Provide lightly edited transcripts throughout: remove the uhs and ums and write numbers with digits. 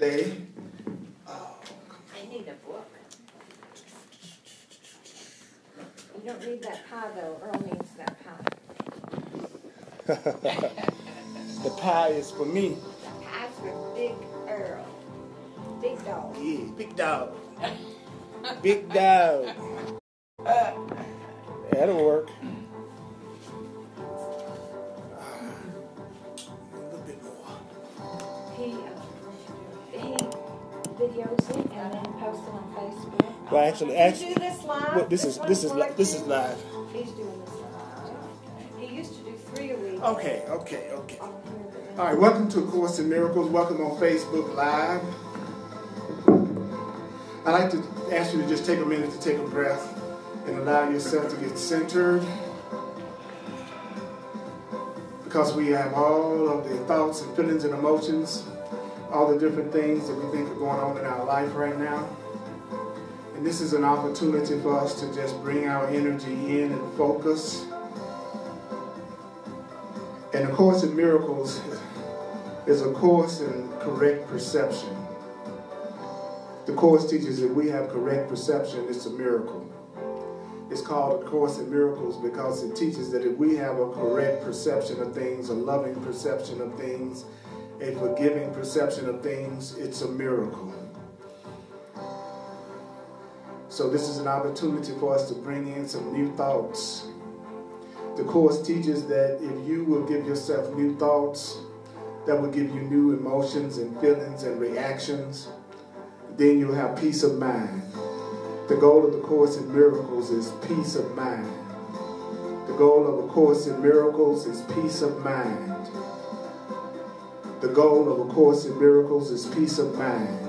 Day. I need a book. You don't need that pie, though. Earl needs that pie. The pie is for me. The pie's for Big Earl. Big dog. Yeah, big dog. Big dog. That'll work. A little bit more. He videos it and then posts it on Facebook. Well, actually, Did you do this live? well, this is live. He's doing this live. He used to do 3 a week. Okay. All right, welcome to A Course in Miracles. Welcome on Facebook Live. I'd like to ask you to just take a minute to take a breath and allow yourself to get centered, because we have all of the thoughts and feelings and emotions, all the different things that we think are going on in our life right now. And this is an opportunity for us to just bring our energy in and focus. And A Course in Miracles is a course in correct perception. The Course teaches that we have correct perception. It's a miracle. It's called A Course in Miracles because it teaches that if we have a correct perception of things, a loving perception of things, a forgiving perception of things, it's a miracle. So this is an opportunity for us to bring in some new thoughts. The Course teaches that if you will give yourself new thoughts, that will give you new emotions and feelings and reactions, then you'll have peace of mind. The goal of the Course in Miracles is peace of mind. The goal of A Course in Miracles is peace of mind. The goal of A Course in Miracles is peace of mind.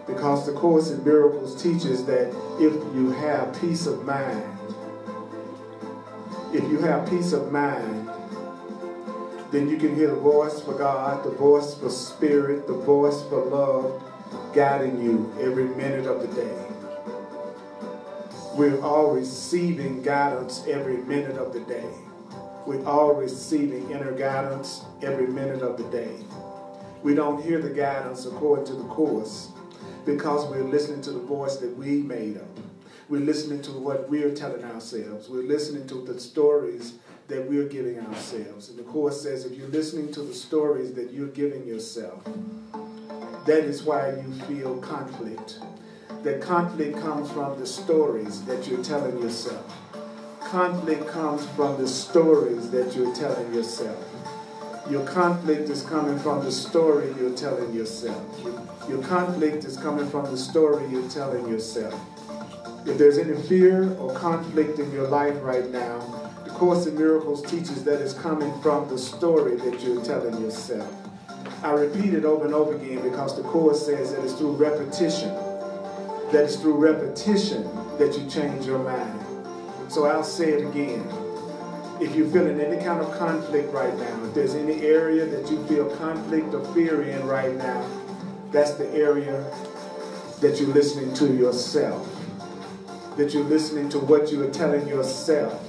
Because the Course in Miracles teaches that if you have peace of mind, then you can hear the voice for God, the voice for spirit, the voice for love guiding you every minute of the day. We're all receiving guidance every minute of the day. We're all receiving inner guidance every minute of the day. We don't hear the guidance according to the Course because we're listening to the voice that we made up. We're listening to what we're telling ourselves. We're listening to the stories that we're giving ourselves. And the Course says if you're listening to the stories that you're giving yourself, that is why you feel conflict. That conflict comes from the stories that you're telling yourself. Conflict comes from the stories that you're telling yourself. Your conflict is coming from the story you're telling yourself. Your conflict is coming from the story you're telling yourself. If there's any fear or conflict in your life right now, the Course in Miracles teaches that it's coming from the story that you're telling yourself. I repeat it over and over again because the Course says that it's through repetition. That it's through repetition that you change your mind. So I'll say it again. If you're feeling any kind of conflict right now, if there's any area that you feel conflict or fear in right now, that's the area that you're listening to yourself. That you're listening to what you are telling yourself.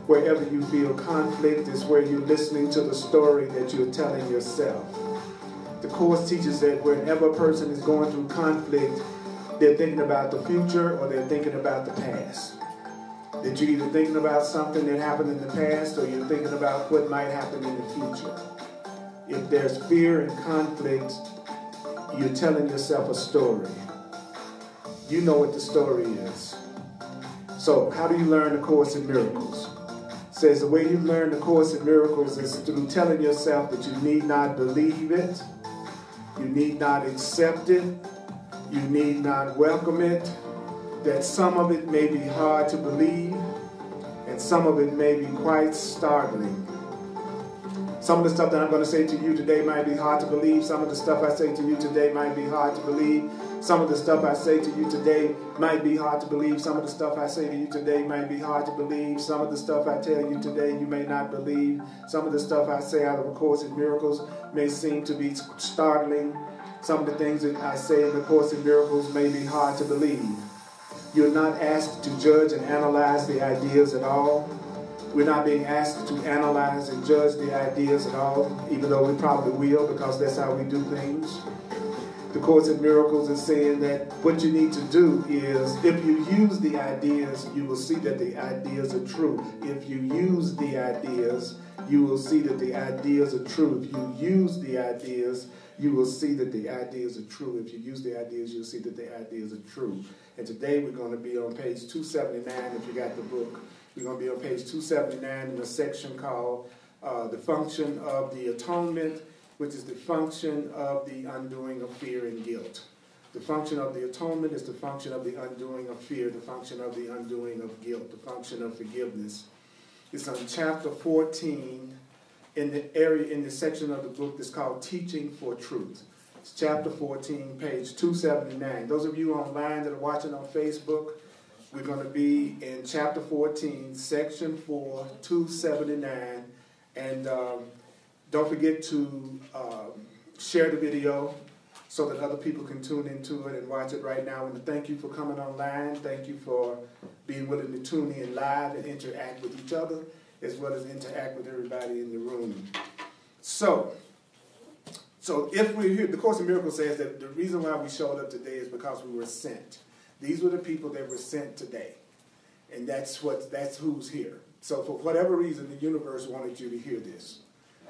Wherever you feel conflict is where you're listening to the story that you're telling yourself. The Course teaches that whenever a person is going through conflict, they're thinking about the future or they're thinking about the past. That you're either thinking about something that happened in the past or you're thinking about what might happen in the future. If there's fear and conflict, you're telling yourself a story. You know what the story is. So how do you learn the Course in Miracles? It says the way you learn the Course in Miracles is through telling yourself that you need not believe it, you need not accept it, you need not welcome it, that some of it may be hard to believe, and some of it may be quite startling. Some of the stuff that I'm going to say to you today might be hard to believe. Some of the stuff I say to you today might be hard to believe. Some of the stuff I say to you today might be hard to believe. Some of the stuff I say to you today might be hard to believe. Some of the stuff I tell you today you may not believe. Some of the stuff I say out of A Course in Miracles may seem to be startling. Some of the things that I say in A Course in Miracles may be hard to believe. You're not asked to judge and analyze the ideas at all. We're not being asked to analyze and judge the ideas at all, even though we probably will because that's how we do things. The Course in Miracles is saying that what you need to do is, if you use the ideas, you will see that the ideas are true. If you use the ideas, you will see that the ideas are true. If you use the ideas, you will see that the ideas are true. If you use the ideas, you'll see that the ideas are true. And today we're going to be on page 279, if you got the book. We're going to be on page 279 in a section called The Function of the Atonement, which is the function of the undoing of fear and guilt. The function of the atonement is the function of the undoing of fear, the function of the undoing of guilt, the function of forgiveness. It's on chapter 14 in the section of the book that's called Teaching for Truth. It's chapter 14, page 279. Those of you online that are watching on Facebook, we're going to be in chapter 14, section 4, 279. And don't forget to share the video so that other people can tune into it and watch it right now. And thank you for coming online. Thank you for being willing to tune in live and interact with each other, as well as interact with everybody in the room. So if we're here, the Course in Miracles says that the reason why we showed up today is because we were sent. These were the people that were sent today. And that's who's here. So for whatever reason, the universe wanted you to hear this.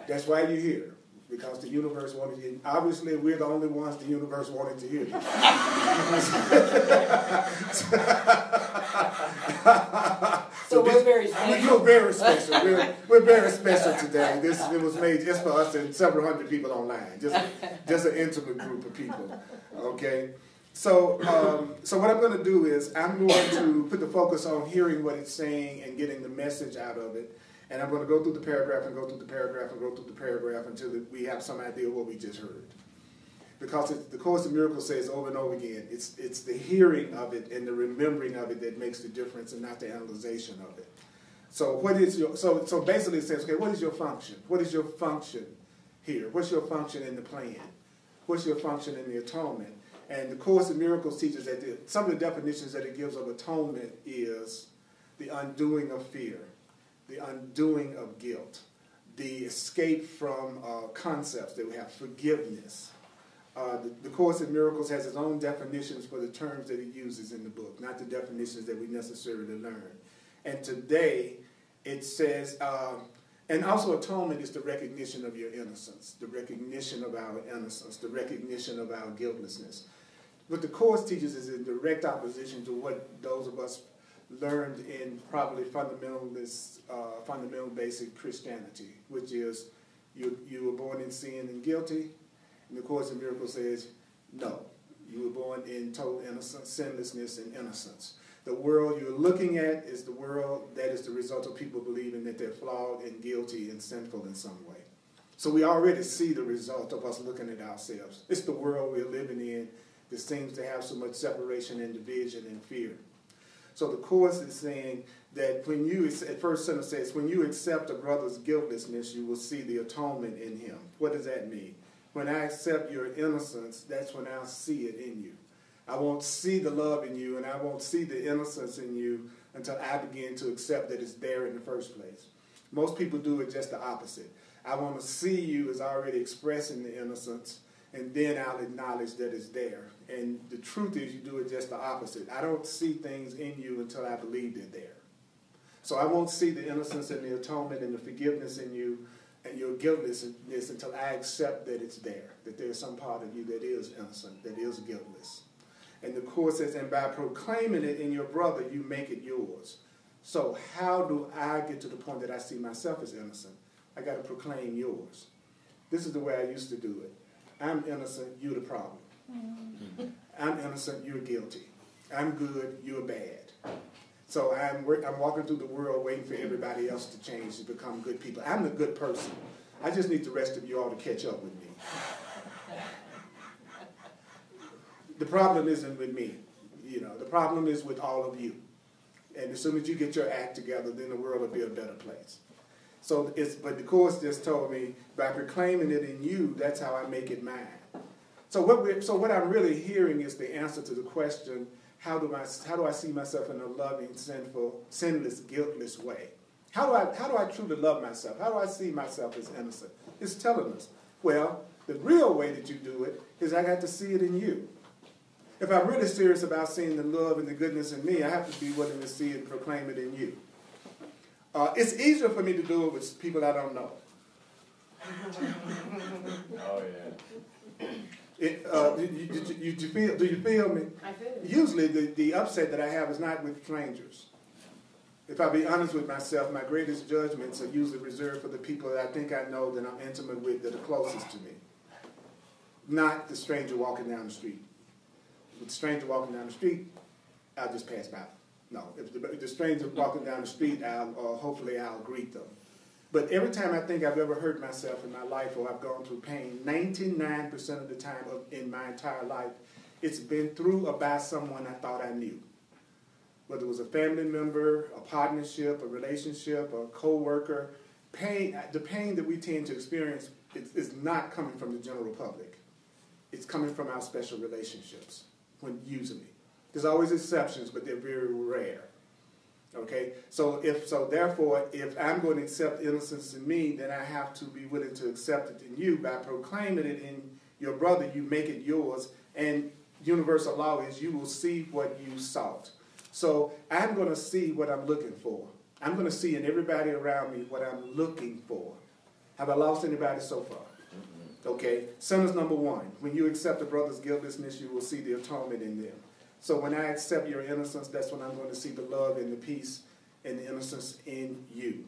That's why you're here. Because the universe wanted you. Obviously, we're the only ones the universe wanted to hear this. So we're very special. We're very special. We're very special today. It was made just for us and several hundred people online. Just an intimate group of people. Okay? So what I'm going to do is I'm going to put the focus on hearing what it's saying and getting the message out of it. And I'm going to go through the paragraph and go through the paragraph and go through the paragraph until we have some idea of what we just heard. Because the Course in Miracles says over and over again, it's the hearing of it and the remembering of it that makes the difference, and not the analyzation of it. So so basically it says, okay, what is your function? What is your function here? What's your function in the plan? What's your function in the atonement? And the Course in Miracles teaches that some of the definitions that it gives of atonement is the undoing of fear, the undoing of guilt, the escape from concepts that we have, forgiveness. The Course in Miracles has its own definitions for the terms that it uses in the book, not the definitions that we necessarily learn. And today it says, and also atonement is the recognition of your innocence, the recognition of our innocence, the recognition of our guiltlessness. What the Course teaches is in direct opposition to what those of us learned in probably fundamental basic Christianity, which is you were born in sin and guilty, and the Course in Miracles says, no, you were born in total innocence, sinlessness, and innocence. The world you're looking at is the world that is the result of people believing that they're flawed and guilty and sinful in some way. So we already see the result of us looking at ourselves. It's the world we're living in that seems to have so much separation and division and fear. So the Course is saying that when you, at first sentence says, when you accept a brother's guiltlessness, you will see the atonement in him. What does that mean? When I accept your innocence, that's when I'll see it in you. I won't see the love in you, and I won't see the innocence in you until I begin to accept that it's there in the first place. Most people do it just the opposite. I want to see you as already expressing the innocence, and then I'll acknowledge that it's there. And the truth is, you do it just the opposite. I don't see things in you until I believe they're there. So I won't see the innocence and the atonement and the forgiveness in you and your guiltlessness until I accept that it's there, that there's some part of you that is innocent, that is guiltless. And the Course says, and by proclaiming it in your brother, you make it yours. So how do I get to the point that I see myself as innocent? I got to proclaim yours. This is the way I used to do it. I'm innocent, you're the problem. I'm innocent, you're guilty. I'm good, you're bad. So I'm walking through the world waiting for everybody else to change, to become good people. I'm the good person. I just need the rest of you all to catch up with me. The problem isn't with me. The problem is with all of you. And as soon as you get your act together, then the world will be a better place. But the Course just told me, by proclaiming it in you, that's how I make it mine. So what I'm really hearing is the answer to the question, how do I see myself in a loving, sinful, sinless, guiltless way? How do I truly love myself? How do I see myself as innocent? It's telling us. Well, The real way that you do it is I got to see it in you. If I'm really serious about seeing the love and the goodness in me, I have to be willing to see and proclaim it in you. It's easier for me to do it with people I don't know. Oh, yeah. Do you feel me? I feel it. Usually the upset that I have is not with strangers. If I be honest with myself, my greatest judgments are usually reserved for the people that I think I know, that I'm intimate with, that are closest to me. Not the stranger walking down the street. With the stranger walking down the street, I'll just pass by. No, if the stranger walking down the street, hopefully I'll greet them. But every time I think I've ever hurt myself in my life or I've gone through pain, 99% of the time in my entire life, it's been through or by someone I thought I knew. Whether it was a family member, a partnership, a relationship, a co-worker, the pain that we tend to experience is not coming from the general public. It's coming from our special relationships, usually. There's always exceptions, but they're very rare. Okay? Therefore, if I'm going to accept innocence in me, then I have to be willing to accept it in you. By proclaiming it in your brother, you make it yours, and universal law is you will see what you sought. So I'm going to see what I'm looking for. I'm going to see in everybody around me what I'm looking for. Have I lost anybody so far? Okay, sentence number 1. When you accept a brother's guiltlessness, you will see the atonement in them. So when I accept your innocence, that's when I'm going to see the love and the peace and the innocence in you.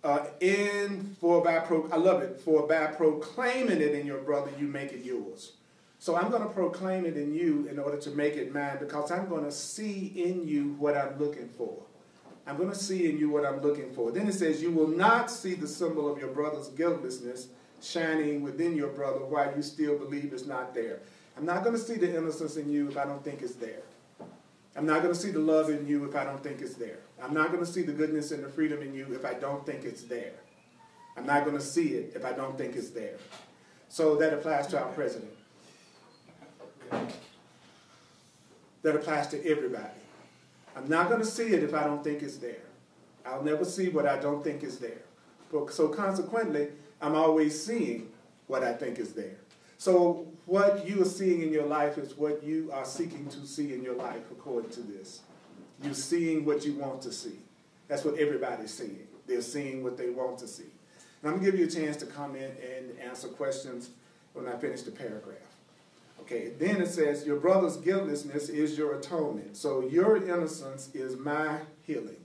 I love it. For by proclaiming it in your brother, you make it yours. So I'm going to proclaim it in you in order to make it mine, because I'm going to see in you what I'm looking for. I'm going to see in you what I'm looking for. Then it says, you will not see the symbol of your brother's guiltlessness shining within your brother while you still believe it's not there. I'm not going to see the innocence in you if I don't think it's there. I'm not going to see the love in you if I don't think it's there. I'm not going to see the goodness and the freedom in you if I don't think it's there. I'm not going to see it if I don't think it's there. So that applies to our president. That applies to everybody. I'm not going to see it if I don't think it's there. I'll never see what I don't think is there. So consequently, I'm always seeing what I think is there. So what you are seeing in your life is what you are seeking to see in your life, according to this. You're seeing what you want to see. That's what everybody's seeing. They're seeing what they want to see. And I'm going to give you a chance to comment and answer questions when I finish the paragraph. Okay, then it says, your brother's guiltlessness is your atonement. So your innocence is my healing.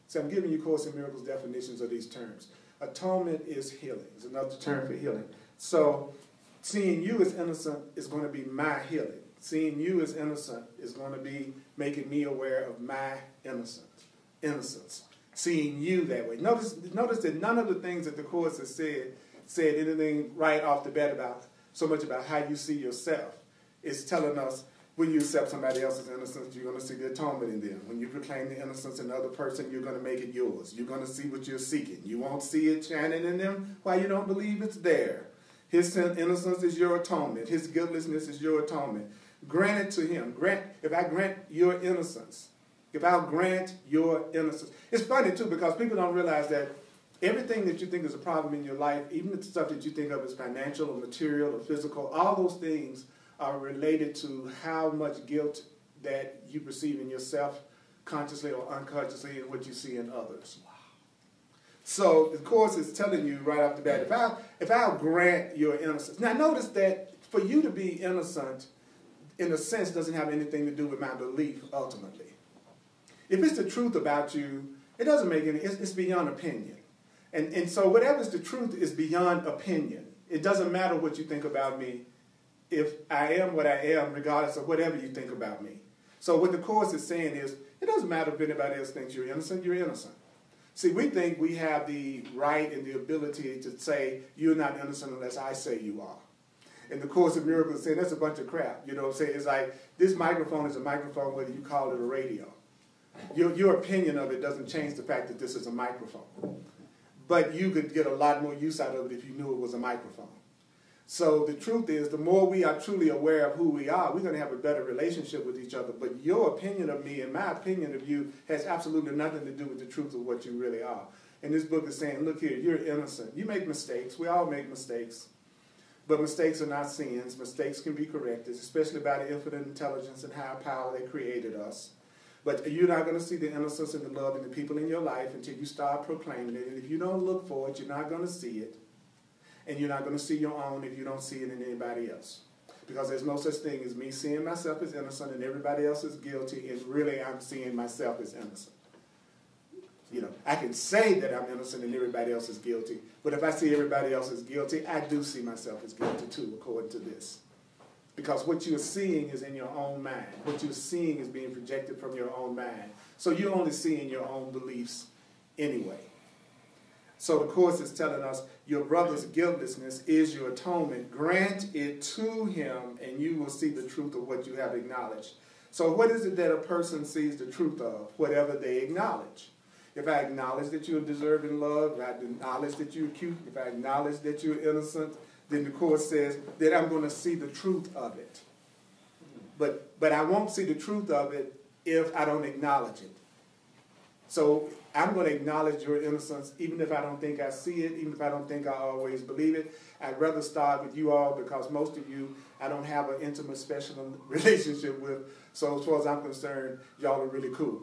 So I'm giving you Course in Miracles definitions of these terms. Atonement is healing. It's another term for healing. So seeing you as innocent is going to be my healing. Seeing you as innocent is going to be making me aware of my innocence. Seeing you that way. Notice that none of the things that the Course has said anything right off the bat about so much about how you see yourself. It's telling us when you accept somebody else's innocence, you're going to see the atonement in them. When you proclaim the innocence in the other person, you're going to make it yours. You're going to see what you're seeking. You won't see it shining in them while you don't believe it's there. His innocence is your atonement. His guiltlessness is your atonement. Grant it to him. If I grant your innocence, if I'll grant your innocence. It's funny, too, because people don't realize that everything that you think is a problem in your life, even the stuff that you think of as financial or material or physical, all those things are related to how much guilt that you perceive in yourself, consciously or unconsciously, and what you see in others. Wow. So the Course is telling you right off the bat, if I'll grant your innocence. Now notice that for you to be innocent, in a sense, doesn't have anything to do with my belief, ultimately. If it's the truth about you, it doesn't make any, it's beyond opinion. And so whatever's the truth is beyond opinion. It doesn't matter what you think about me. If I am what I am, regardless of whatever you think about me. So what the Course is saying is, it doesn't matter if anybody else thinks you're innocent, you're innocent. See, we think we have the right and the ability to say, you're not innocent unless I say you are. And the Course of Miracles is saying, that's a bunch of crap. You know what I'm saying? It's like, this microphone is a microphone whether you call it a radio. Your opinion of it doesn't change the fact that this is a microphone. But you could get a lot more use out of it if you knew it was a microphone. So the truth is, the more we are truly aware of who we are, we're going to have a better relationship with each other. But your opinion of me and my opinion of you has absolutely nothing to do with the truth of what you really are. And this book is saying, look here, you're innocent. You make mistakes. We all make mistakes. But mistakes are not sins. Mistakes can be corrected, especially by the infinite intelligence and higher power that created us. But you're not going to see the innocence and the love in the people in your life until you start proclaiming it. And if you don't look for it, you're not going to see it. And you're not going to see your own if you don't see it in anybody else. Because there's no such thing as me seeing myself as innocent and everybody else is guilty, and really I'm seeing myself as innocent. You know, I can say that I'm innocent and everybody else is guilty, but if I see everybody else as guilty, I do see myself as guilty too, according to this. Because what you're seeing is in your own mind. What you're seeing is being projected from your own mind. So you're only seeing your own beliefs anyway. So the Course is telling us your brother's guiltlessness is your atonement. Grant it to him and you will see the truth of what you have acknowledged. So what is it that a person sees the truth of? Whatever they acknowledge. If I acknowledge that you're deserving love, if I acknowledge that you're cute, if I acknowledge that you're innocent, then the Course says that I'm going to see the truth of it. But I won't see the truth of it if I don't acknowledge it. So I'm going to acknowledge your innocence even if I don't think I see it, even if I don't think I always believe it. I'd rather start with you all because most of you I don't have an intimate, special relationship with. So as far as I'm concerned, y'all are really cool.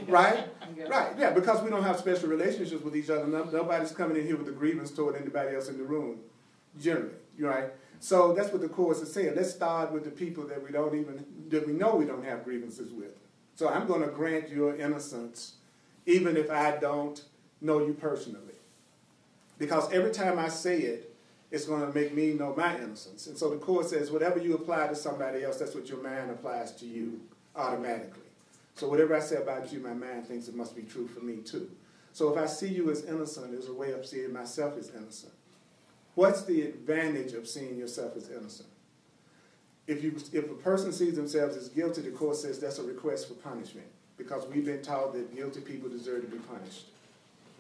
Right? Right, yeah, because we don't have special relationships with each other. Nobody's coming in here with a grievance toward anybody else in the room, generally, right? So that's what the Course is saying. Let's start with the people that we know we don't have grievances with. So I'm going to grant your innocence even if I don't know you personally. Because every time I say it, it's going to make me know my innocence. And so the Course says whatever you apply to somebody else, that's what your mind applies to you automatically. So whatever I say about you, my mind thinks it must be true for me too. So if I see you as innocent, there's a way of seeing myself as innocent. What's the advantage of seeing yourself as innocent? If a person sees themselves as guilty, the Course says that's a request for punishment because we've been taught that guilty people deserve to be punished.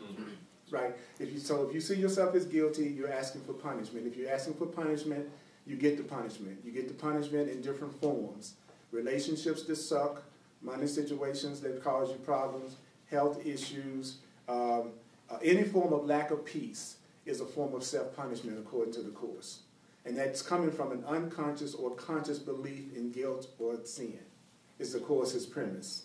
Mm-hmm. Right? If you see yourself as guilty, you're asking for punishment. If you're asking for punishment, you get the punishment. You get the punishment in different forms. Relationships that suck, money situations that cause you problems, health issues, any form of lack of peace is a form of self-punishment according to the Course. And that's coming from an unconscious or conscious belief in guilt or sin. It's the Course's premise.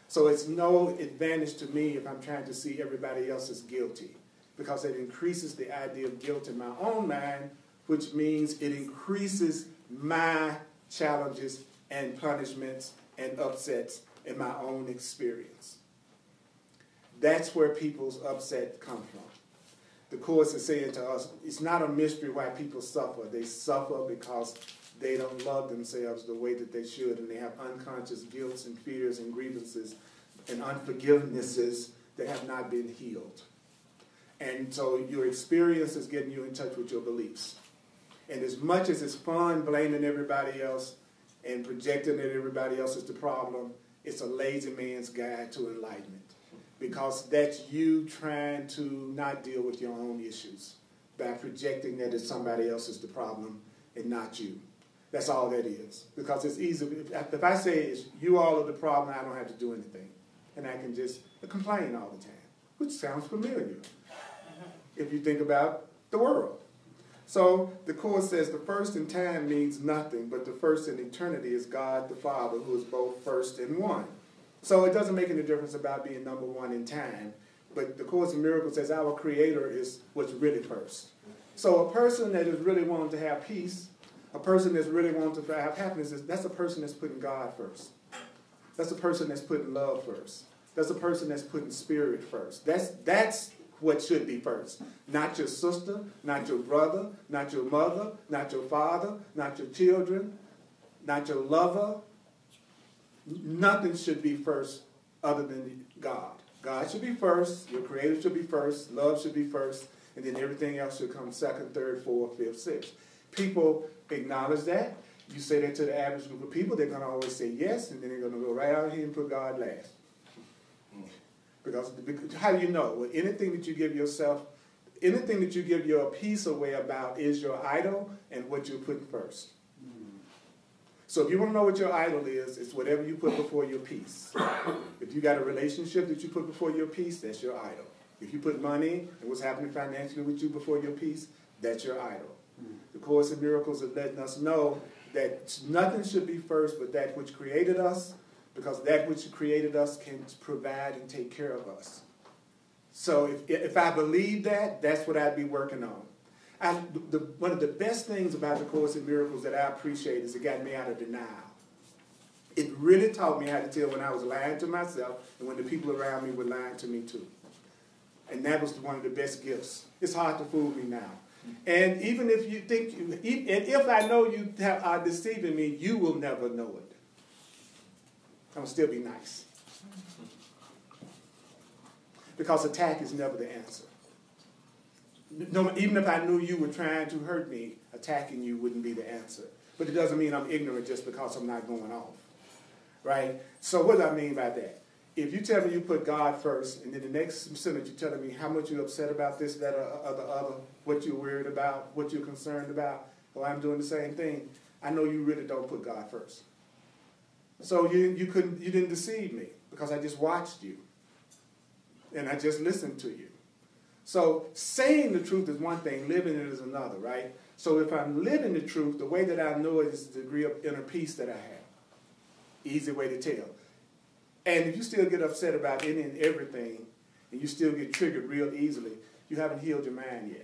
So it's no advantage to me if I'm trying to see everybody else as guilty because it increases the idea of guilt in my own mind, which means it increases my challenges and punishments and upsets in my own experience. That's where people's upset come from. The Course is saying to us, it's not a mystery why people suffer. They suffer because they don't love themselves the way that they should, and they have unconscious guilts and fears and grievances and unforgivenesses that have not been healed. And so your experience is getting you in touch with your beliefs. And as much as it's fun blaming everybody else and projecting that everybody else is the problem, it's a lazy man's guide to enlightenment. Because that's you trying to not deal with your own issues by projecting that it's somebody else is the problem and not you. That's all that is. Because it's easy. If I say it's you all are the problem, I don't have to do anything. And I can just complain all the time, which sounds familiar if you think about the world. So the Course says the first in time means nothing, but the first in eternity is God the Father, who is both first and one. So it doesn't make any difference about being number one in time, but the Course in Miracles says our Creator is what's really first. So a person that is really wanting to have peace, a person that's really wanting to have happiness, that's a person that's putting God first. That's a person that's putting love first. That's a person that's putting spirit first. That's what should be first. Not your sister, not your brother, not your mother, not your father, not your children, not your lover. Nothing should be first other than God. God should be first, your Creator should be first, love should be first, and then everything else should come second, third, fourth, fifth, sixth. People acknowledge that. You say that to the average group of people, they're going to always say yes, and then they're going to go right out here and put God last. Because how do you know? Well, anything that you give yourself, anything that you give your peace away about is your idol and what you put first. So if you want to know what your idol is, it's whatever you put before your peace. If you got a relationship that you put before your peace, that's your idol. If you put money and what's happening financially with you before your peace, that's your idol. The Course in Miracles is letting us know that nothing should be first but that which created us, because that which created us can provide and take care of us. So if I believe that, that's what I'd be working on. One of the best things about the Course in Miracles that I appreciate is it got me out of denial. It really taught me how to tell when I was lying to myself and when the people around me were lying to me too. And that was one of the best gifts. It's hard to fool me now. And even if you think, and if I know you are deceiving me, you will never know it. I'm going to still be nice. Because attack is never the answer. No, even if I knew you were trying to hurt me, attacking you wouldn't be the answer. But it doesn't mean I'm ignorant just because I'm not going off. Right? So what do I mean by that? If you tell me you put God first, and then the next sentence you're telling me how much you're upset about this, that, or the other, what you're worried about, what you're concerned about, well, I'm doing the same thing, I know you really don't put God first. So you didn't deceive me because I just watched you. And I just listened to you. So saying the truth is one thing, living it is another, right? So if I'm living the truth, the way that I know it is the degree of inner peace that I have. Easy way to tell. And if you still get upset about any and everything, and you still get triggered real easily, you haven't healed your mind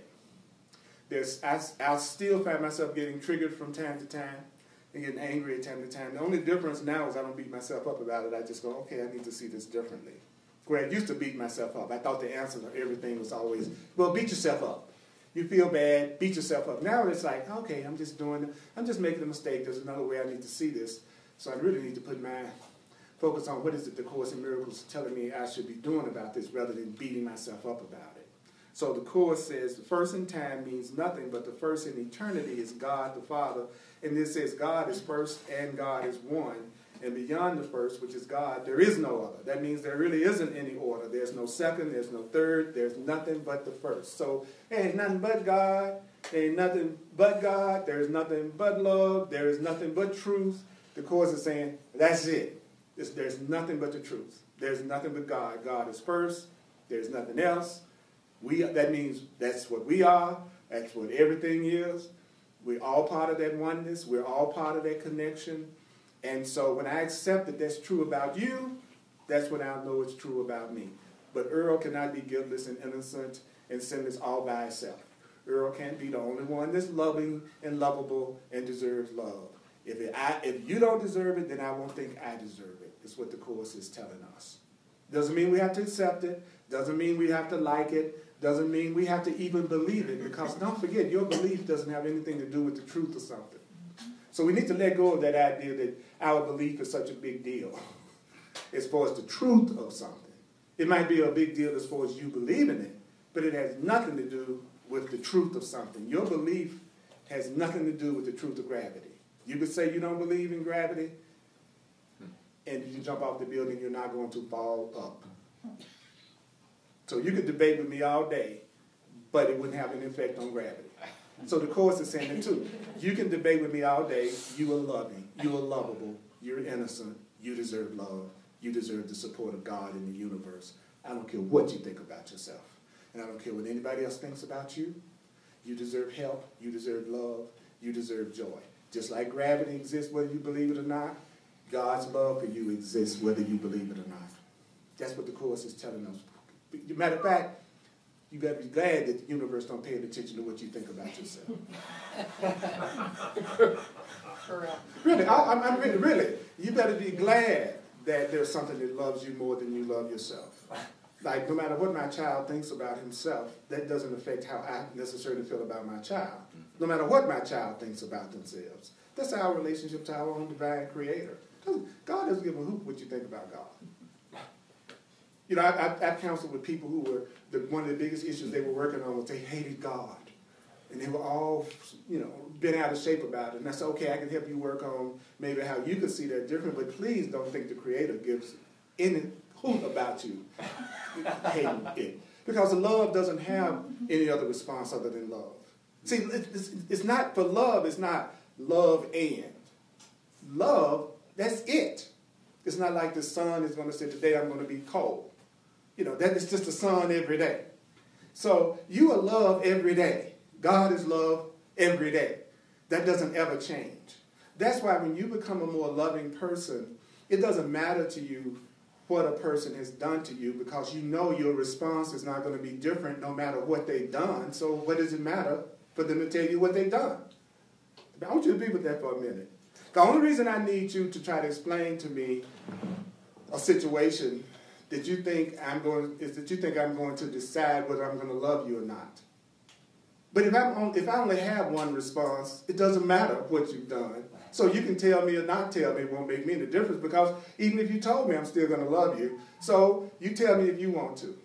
yet. I'll still find myself getting triggered from time to time and getting angry at time to time. The only difference now is I don't beat myself up about it. I just go, okay, I need to see this differently. Where I used to beat myself up. I thought the answer to everything was always, well, beat yourself up. You feel bad, beat yourself up. Now it's like, okay, I'm just making a mistake. There's another way I need to see this. So I really need to put my focus on what is it the Course in Miracles is telling me I should be doing about this rather than beating myself up about it. So the Course says the first in time means nothing, but the first in eternity is God the Father. And this says God is first and God is one. And beyond the first, which is God, there is no other. That means there really isn't any order. There's no second, there's no third, there's nothing but the first. So there ain't nothing but God, there ain't nothing but God, there's nothing but love, there is nothing but truth. The Course is saying, that's it. There's nothing but the truth. There's nothing but God. God is first, there's nothing else. That means that's what we are, that's what everything is. We're all part of that oneness, we're all part of that connection. And so when I accept that that's true about you, that's when I'll know it's true about me. But Earl cannot be guiltless and innocent and sinless all by himself. Earl can't be the only one that's loving and lovable and deserves love. If you don't deserve it, then I won't think I deserve it. That's what the Course is telling us. Doesn't mean we have to accept it. Doesn't mean we have to like it. Doesn't mean we have to even believe it. Because don't forget, your belief doesn't have anything to do with the truth or something. So we need to let go of that idea that our belief is such a big deal as far as the truth of something. It might be a big deal as far as you believe in it, but it has nothing to do with the truth of something. Your belief has nothing to do with the truth of gravity. You could say you don't believe in gravity, and if you jump off the building, you're not going to fall up. So you could debate with me all day, but it wouldn't have an effect on gravity. So the Course is saying it too. You can debate with me all day. You are loving. You are lovable. You're innocent. You deserve love. You deserve the support of God in the universe. I don't care what you think about yourself. And I don't care what anybody else thinks about you. You deserve help. You deserve love. You deserve joy. Just like gravity exists whether you believe it or not, God's love for you exists whether you believe it or not. That's what the Course is telling us. Matter of fact, you better be glad that the universe don't pay attention to what you think about yourself. Really, I'm really. You better be glad that there's something that loves you more than you love yourself. Like, no matter what my child thinks about himself, that doesn't affect how I necessarily feel about my child. No matter what my child thinks about themselves. That's our relationship to our own divine creator. God doesn't give a hoot what you think about God. You know, I've counseled with people who were, one of the biggest issues they were working on was they hated God. And they were all, been out of shape about it. And I said, okay, I can help you work on maybe how you can see that different, but please don't think the Creator gives any hoot about you hating it. Because love doesn't have any other response other than love. See, it's not for love, it's not love and. Love, that's it. It's not like the sun is going to say, today I'm going to be cold. That is just the sun every day. So you are love every day. God is love every day. That doesn't ever change. That's why when you become a more loving person, it doesn't matter to you what a person has done to you, because you know your response is not going to be different no matter what they've done. So what does it matter for them to tell you what they've done? I want you to be with that for a minute. The only reason I need you to try to explain to me a situation that you think I'm going to decide whether I'm going to love you or not. But if I only have one response, it doesn't matter what you've done. So you can tell me or not tell me, it won't make me any difference, because even if you told me, I'm still going to love you. So you tell me if you want to.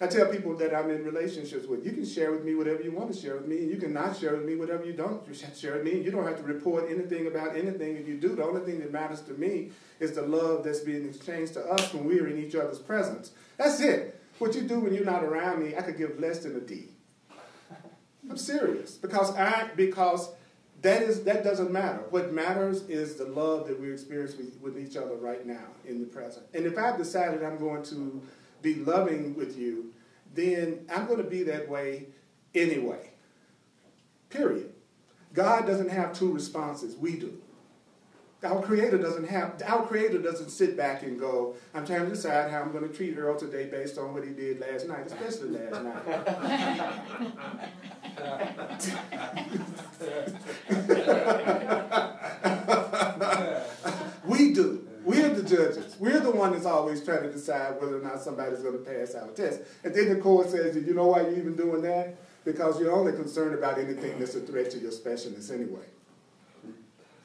I tell people that I'm in relationships with, you can share with me whatever you want to share with me, and you can not share with me whatever you don't share with me, and you don't have to report anything about anything if you do. The only thing that matters to me is the love that's being exchanged to us when we're in each other's presence. That's it. What you do when you're not around me, I could give less than a D. I'm serious, because that doesn't matter. What matters is the love that we experience with each other right now in the present. And if I've decided I'm going to be loving with you, then I'm going to be that way anyway. Period. God doesn't have two responses. We do. Our Creator doesn't sit back and go, I'm trying to decide how I'm going to treat Earl today based on what he did last night, especially last night. We do. We're the judges. We're the one that's always trying to decide whether or not somebody's going to pass our test. And then the court says, you know why you're even doing that? Because you're only concerned about anything that's a threat to your specialness anyway.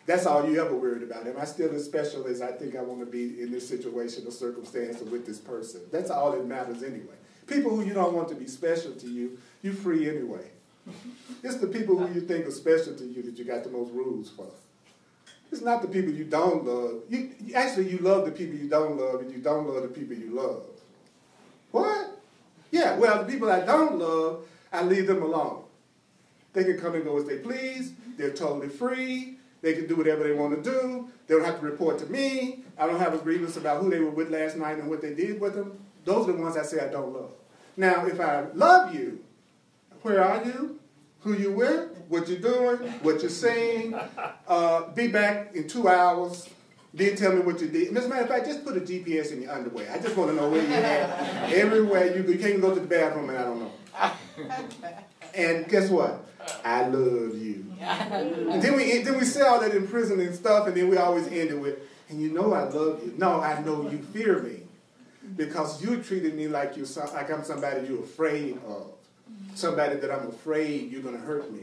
That's all you ever worried about. Am I still as special as I think I want to be in this situation or circumstance or with this person? That's all that matters anyway. People who you don't want to be special to you, you're free anyway. It's the people who you think are special to you that you got the most rules for. It's not the people you don't love. You love the people you don't love, and you don't love the people you love. What? Yeah, well, the people I don't love, I leave them alone. They can come and go as they please. They're totally free. They can do whatever they want to do. They don't have to report to me. I don't have a grievance about who they were with last night and what they did with them. Those are the ones I say I don't love. Now, if I love you, where are you? Who you with? What you doing? What you're saying? Be back in 2 hours. Then tell me what you did. And as a matter of fact, just put a GPS in your underwear. I just want to know where you're at. Everywhere you go. You can't even go to the bathroom and I don't know. And guess what? I love you. And then we say all that in prison and stuff, and then we always end it with, and you know I love you. No, I know you fear me. Because you treated me like I'm somebody you're afraid of. Somebody that I'm afraid you're going to hurt me.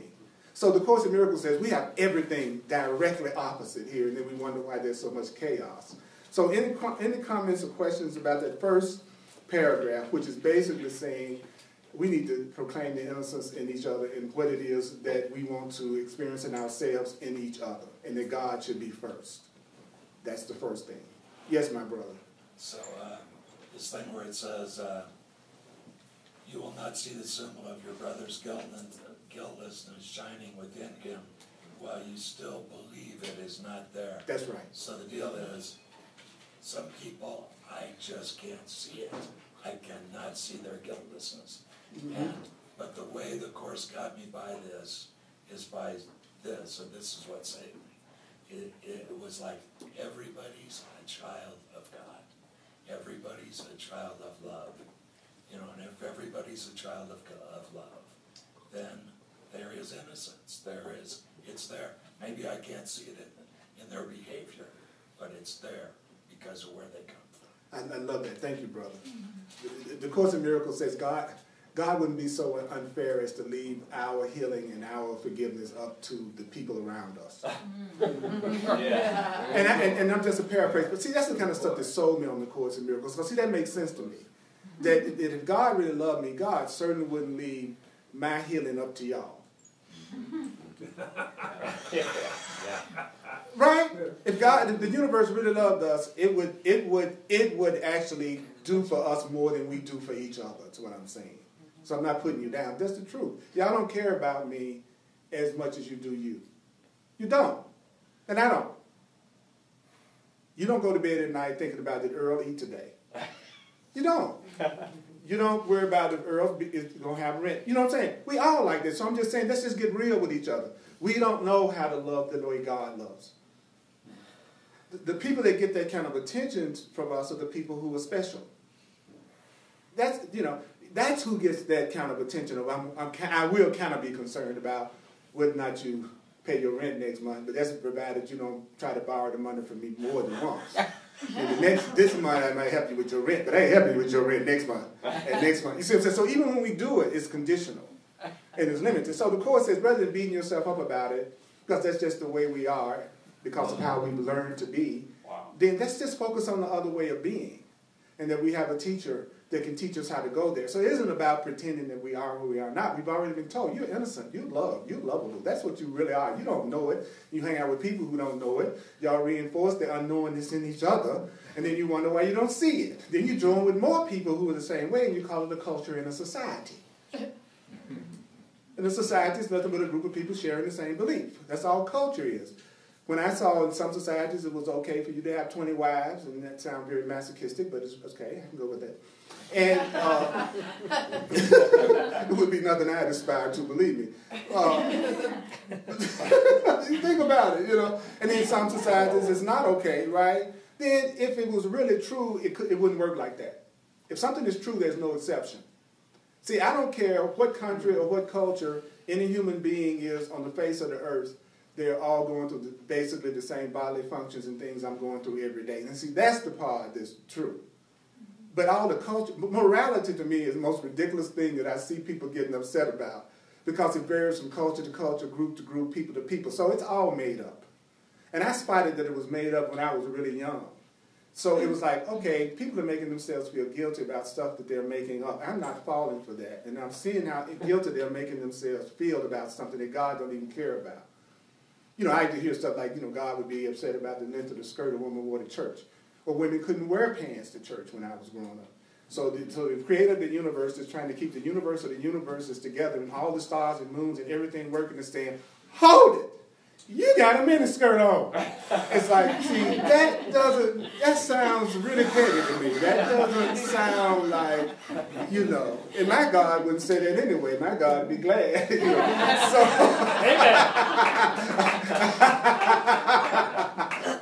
So the Course in Miracles says we have everything directly opposite here, and then we wonder why there's so much chaos. So any comments or questions about that first paragraph, which is basically saying we need to proclaim the innocence in each other and what it is that we want to experience in ourselves in each other, and that God should be first. That's the first thing. Yes, my brother. So this thing where it says, you will not see the symbol of your brother's guiltlessness shining within him while you still believe it is not there. That's right. So the deal is, some people, I just can't see it. I cannot see their guiltlessness. Mm-hmm. But the way the Course got me by this is by this, and this is what saved me. It was like everybody's a child of God. Everybody's a child of love. You know, and if everybody's a child of love, then there is innocence. It's there. Maybe I can't see it in their behavior, but it's there because of where they come from. I love that. Thank you, brother. The Course in Miracles says God wouldn't be so unfair as to leave our healing and our forgiveness up to the people around us. Yeah. And I'm just a paraphrase, but see, that's the kind of stuff that sold me on the Course in Miracles. So see, that makes sense to me. That if God really loved me, God certainly wouldn't leave my healing up to y'all. Right? If the universe really loved us, it would actually do for us more than we do for each other. That's what I'm saying. So I'm not putting you down. That's the truth. Y'all don't care about me as much as you do you. You don't. And I don't. You don't go to bed at night thinking about, did Earl eat today? You don't. You don't worry about if Earl is going to have rent. You know what I'm saying? We all like this. So I'm just saying, let's just get real with each other. We don't know how to love the way God loves. The people that get that kind of attention from us are the people who are special. That's who gets that kind of attention. I will kind of be concerned about whether or not you pay your rent next month, but that's provided you don't try to borrow the money from me more than once. And this month I might help you with your rent, but I ain't helping you with your rent next month and next month. You see what I'm saying? So even when we do it, it's conditional and it's limited. So the Course says, rather than beating yourself up about it, because that's just the way we are, because of how we've learned to be, then let's just focus on the other way of being, and that we have a teacher that can teach us how to go there. So it isn't about pretending that we are who we are not. We've already been told, you're innocent, you're lovable. That's what you really are. You don't know it. You hang out with people who don't know it. Y'all reinforce the unknowingness in each other, and then you wonder why you don't see it. Then you join with more people who are the same way, and you call it a culture in a society. And a society is nothing but a group of people sharing the same belief. That's all culture is. When I saw in some societies it was okay for you to have 20 wives, and that sounds very masochistic, but it's okay, I can go with that. And it would be nothing I'd aspire to, believe me. You think about it, And in some societies it's not okay, right? Then if it was really true, it wouldn't work like that. If something is true, there's no exception. See, I don't care what country or what culture any human being is on the face of the earth. They're all going through basically the same bodily functions and things I'm going through every day. And see, that's the part that's true. But all the culture, morality to me is the most ridiculous thing that I see people getting upset about, because it varies from culture to culture, group to group, people to people. So it's all made up. And I spotted that it was made up when I was really young. So it was like, okay, people are making themselves feel guilty about stuff that they're making up. I'm not falling for that. And I'm seeing how guilty they're making themselves feel about something that God don't even care about. I used to hear stuff like, God would be upset about the length of the skirt a woman wore to church. Or women couldn't wear pants to church when I was growing up. So the creator of the universe is trying to keep the universe of the universes together, and all the stars and moons and everything working and saying, hold it! You got a miniskirt on. It's like, see, that sounds really petty to me. That doesn't sound like, and my God wouldn't say that anyway. My God would be glad.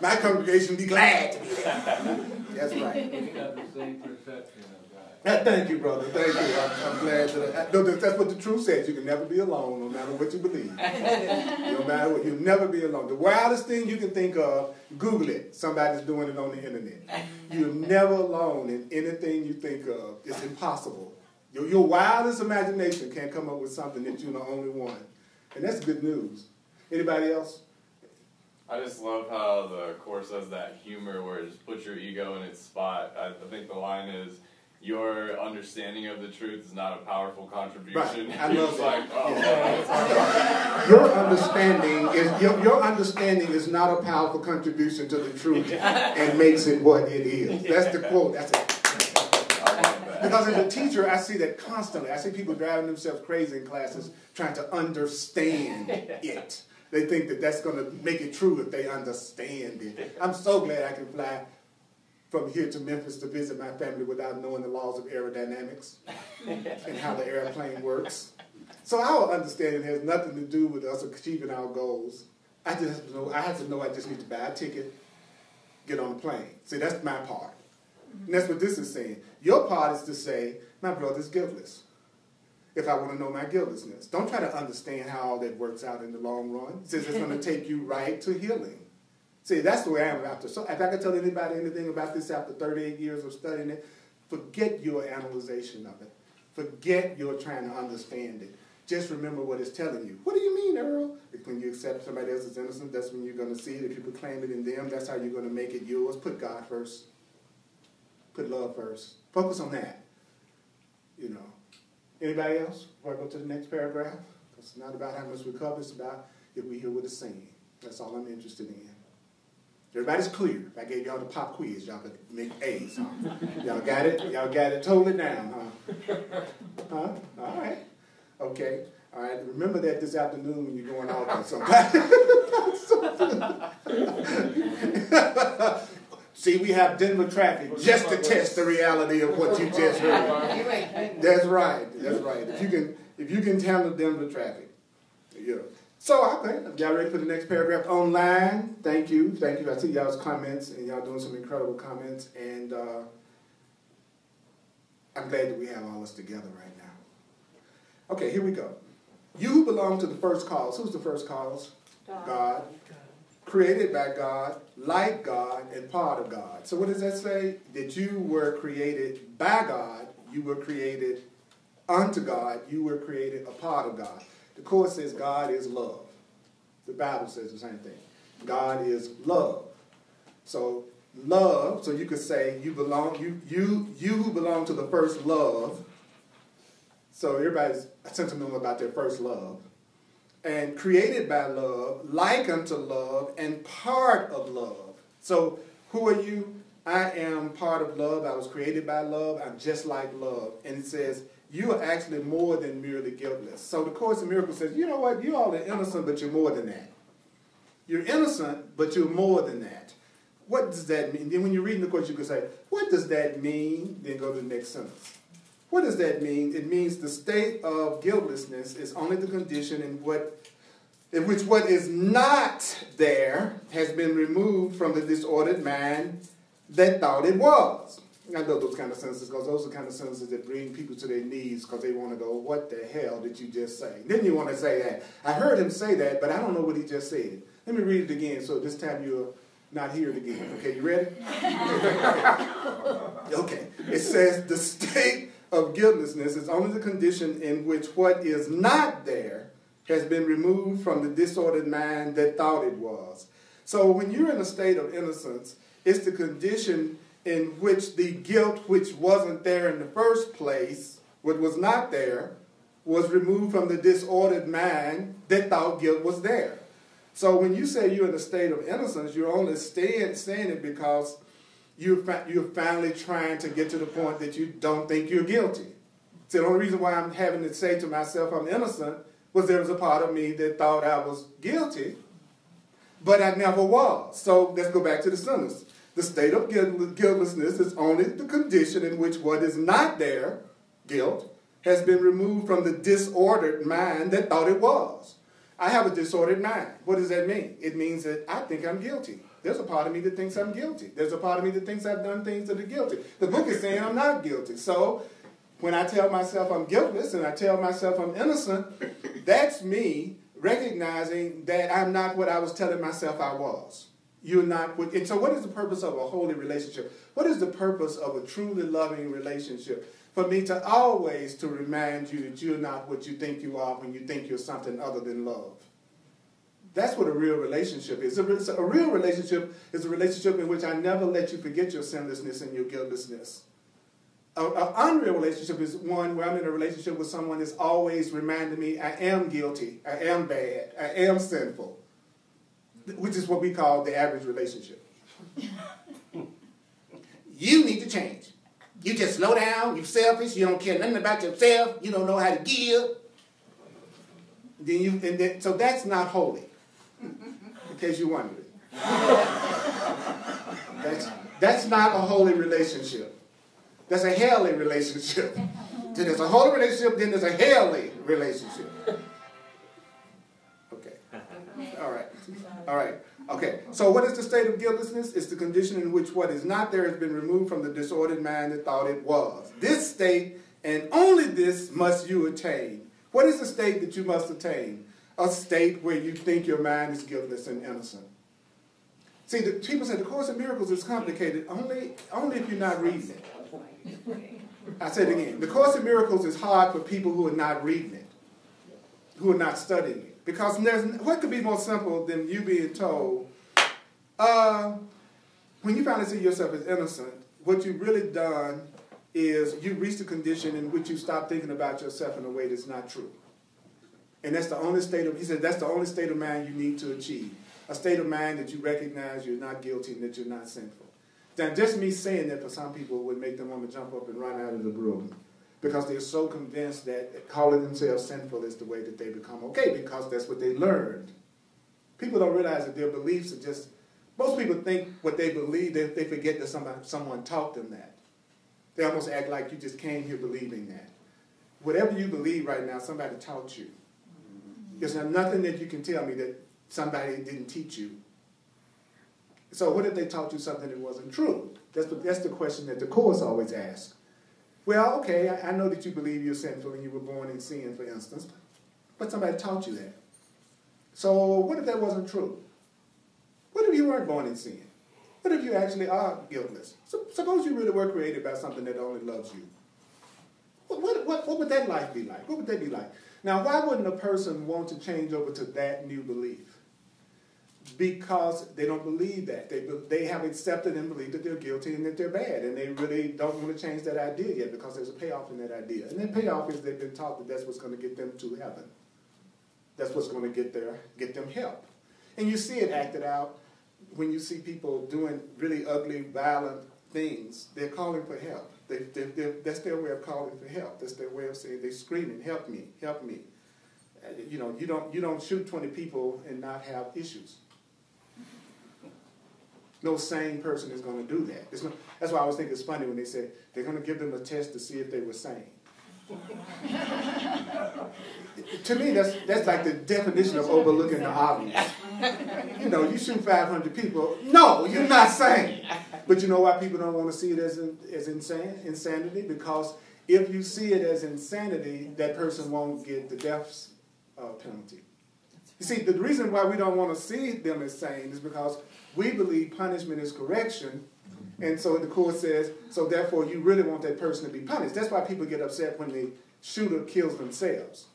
My congregation would be glad to be there. That's right. We got the same perception of God. Thank you, brother. Thank you. I'm glad that's what the truth says. You can never be alone, no matter what you believe. No matter what, you'll never be alone. The wildest thing you can think of, Google it. Somebody's doing it on the internet. You're never alone in anything you think of. It's impossible. Your wildest imagination can't come up with something that you're the only one. And that's good news. Anybody else? I just love how the Course has that humor where it just puts your ego in its spot. I think the line is, your understanding of the truth is not a powerful contribution. Right. I love that. Like, Your understanding is not a powerful contribution to the truth and makes it what it is. That's the quote. That's it. Because as a teacher, I see that constantly. I see people driving themselves crazy in classes trying to understand it. They think that that's going to make it true if they understand it. I'm so glad I can fly from here to Memphis to visit my family without knowing the laws of aerodynamics and how the airplane works. So our understanding has nothing to do with us achieving our goals. I have to know I just need to buy a ticket, get on the plane. See, that's my part. And that's what this is saying. Your part is to say, my brother's guiltless. If I want to know my guiltlessness. Don't try to understand how all that works out in the long run. It says it's going to take you right to healing. See, that's the way I am after. So if I could tell anybody anything about this after 38 years of studying it, forget your analyzation of it. Forget your trying to understand it. Just remember what it's telling you. What do you mean, Earl? If when you accept somebody else's innocence, that's when you're going to see it. If you proclaim it in them, that's how you're going to make it yours. Put God first. Put love first. Focus on that. Anybody else? Before I go to the next paragraph? It's not about how much we cover. It's about if we hear what it's saying. That's all I'm interested in. Everybody's clear. If I gave y'all the pop quiz, y'all could make A's, huh? Y'all got it? Y'all got it totally down, huh? Huh? All right. Okay. All right. Remember that this afternoon when you're going out on somebody. See, we have Denver traffic just to test the reality of what you just heard. That's right. That's right. If you can handle Denver traffic, yeah. So, okay, y'all ready for the next paragraph? Online, thank you. I see y'all's comments, and y'all doing some incredible comments, and I'm glad that we have all this together right now. Okay, here we go. You who belong to the first cause. Who's the first cause? God. Created by God, like God, and part of God. So what does that say? That you were created by God, you were created unto God, you were created a part of God. The Course says God is love. The Bible says the same thing. God is love. So love, so you could say you who belong to the first love. So everybody's sentimental about their first love. And created by love, like unto love, and part of love. So who are you? I am part of love. I was created by love. I'm just like love. And it says, you are actually more than merely guiltless. So the Course in Miracles says, you know what? You all are innocent, but you're more than that. You're innocent, but you're more than that. What does that mean? Then when you're reading the Course, you can say, what does that mean? Then go to the next sentence. What does that mean? It means the state of guiltlessness is only the condition in which what is not there has been removed from the disordered mind that thought it was. I love those kind of sentences because those are the kind of sentences that bring people to their knees because they want to go, what the hell did you just say? Then you want to say that. I heard him say that, but I don't know what he just said. Let me read it again so this time you'll not hear it again. Okay, you ready? Okay. It says the state of guiltlessness is only the condition in which what is not there has been removed from the disordered mind that thought it was. So when you're in a state of innocence, it's the condition in which the guilt which wasn't there in the first place, what was not there, was removed from the disordered mind that thought guilt was there. So when you say you're in a state of innocence, you're only saying it because you're finally trying to get to the point that you don't think you're guilty. So the only reason why I'm having to say to myself I'm innocent was there was a part of me that thought I was guilty, but I never was. So let's go back to the sentence. The state of guiltlessness is only the condition in which what is not there, guilt, has been removed from the disordered mind that thought it was. I have a disordered mind. What does that mean? It means that I think I'm guilty. There's a part of me that thinks I'm guilty. There's a part of me that thinks I've done things that are guilty. The book is saying I'm not guilty. So when I tell myself I'm guiltless and I tell myself I'm innocent, that's me recognizing that I'm not what I was telling myself I was. You're not. And so what is the purpose of a holy relationship? What is the purpose of a truly loving relationship? For me to always to remind you that you're not what you think you are when you think you're something other than love. That's what a real relationship is. A real relationship is a relationship in which I never let you forget your sinlessness and your guiltlessness. An unreal relationship is one where I'm in a relationship with someone that's always reminding me I am guilty, I am bad, I am sinful, which is what we call the average relationship. You need to change. You just slow down, you're selfish, you don't care nothing about yourself, you don't know how to give. So that's not holy, in case you're wondering. That's not a holy relationship. That's a helly relationship. Then there's a holy relationship, then there's a helly relationship. Okay. All right. Okay. So what is the state of guiltlessness? It's the condition in which what is not there has been removed from the disordered mind that thought it was. This state, and only this, must you attain. What is the state that you must attain? A state where you think your mind is guiltless and innocent. See, people say the Course in Miracles is complicated only if you're not reading it. I said it again. The Course in Miracles is hard for people who are not reading it, who are not studying it. Because what could be more simple than you being told, when you finally see yourself as innocent, what you've really done is you've reached a condition in which you stop thinking about yourself in a way that's not true. And that's the only state of, he said, that's the only state of mind you need to achieve. A state of mind that you recognize you're not guilty and that you're not sinful. Now, just me saying that for some people would make them want to jump up and run out of the room because they're so convinced that calling themselves sinful is the way that they become okay because that's what they learned. People don't realize that their beliefs are just Most people think what they believe, they forget that someone taught them that. They almost act like you just came here believing that. Whatever you believe right now, somebody taught you. There's nothing that you can tell me that somebody didn't teach you. So what if they taught you something that wasn't true? That's the question that the Course always asks. Well, okay, I know that you believe you're sinful and you were born in sin, for instance, but somebody taught you that. So what if that wasn't true? What if you weren't born in sin? What if you actually are guiltless? Suppose you really were created by something that only loves you. What would that life be like? What would that be like? Now, why wouldn't a person want to change over to that new belief? Because they don't believe that. They have accepted and believed that they're guilty and that they're bad, and they really don't want to change that idea yet because there's a payoff in that idea. And that payoff is they've been taught that that's what's going to get them to heaven. That's what's going to get them help. And you see it acted out when you see people doing really ugly, violent things. They're calling for help. That's their way of calling for help. That's their way of saying, they're screaming, help me, help me. You know, you don't shoot 20 people and not have issues. No sane person is going to do that. That's why I always think it's funny when they say they're going to give them a test to see if they were sane. To me, that's like the definition of overlooking the obvious. You know, you shoot 500 people. No, you're not sane. But you know why people don't want to see it as insanity? Because if you see it as insanity, that person won't get the death penalty. You see, the reason why we don't want to see them as sane is because we believe punishment is correction. And so the Course says, so therefore you really want that person to be punished. That's why people get upset when the shooter kills themselves.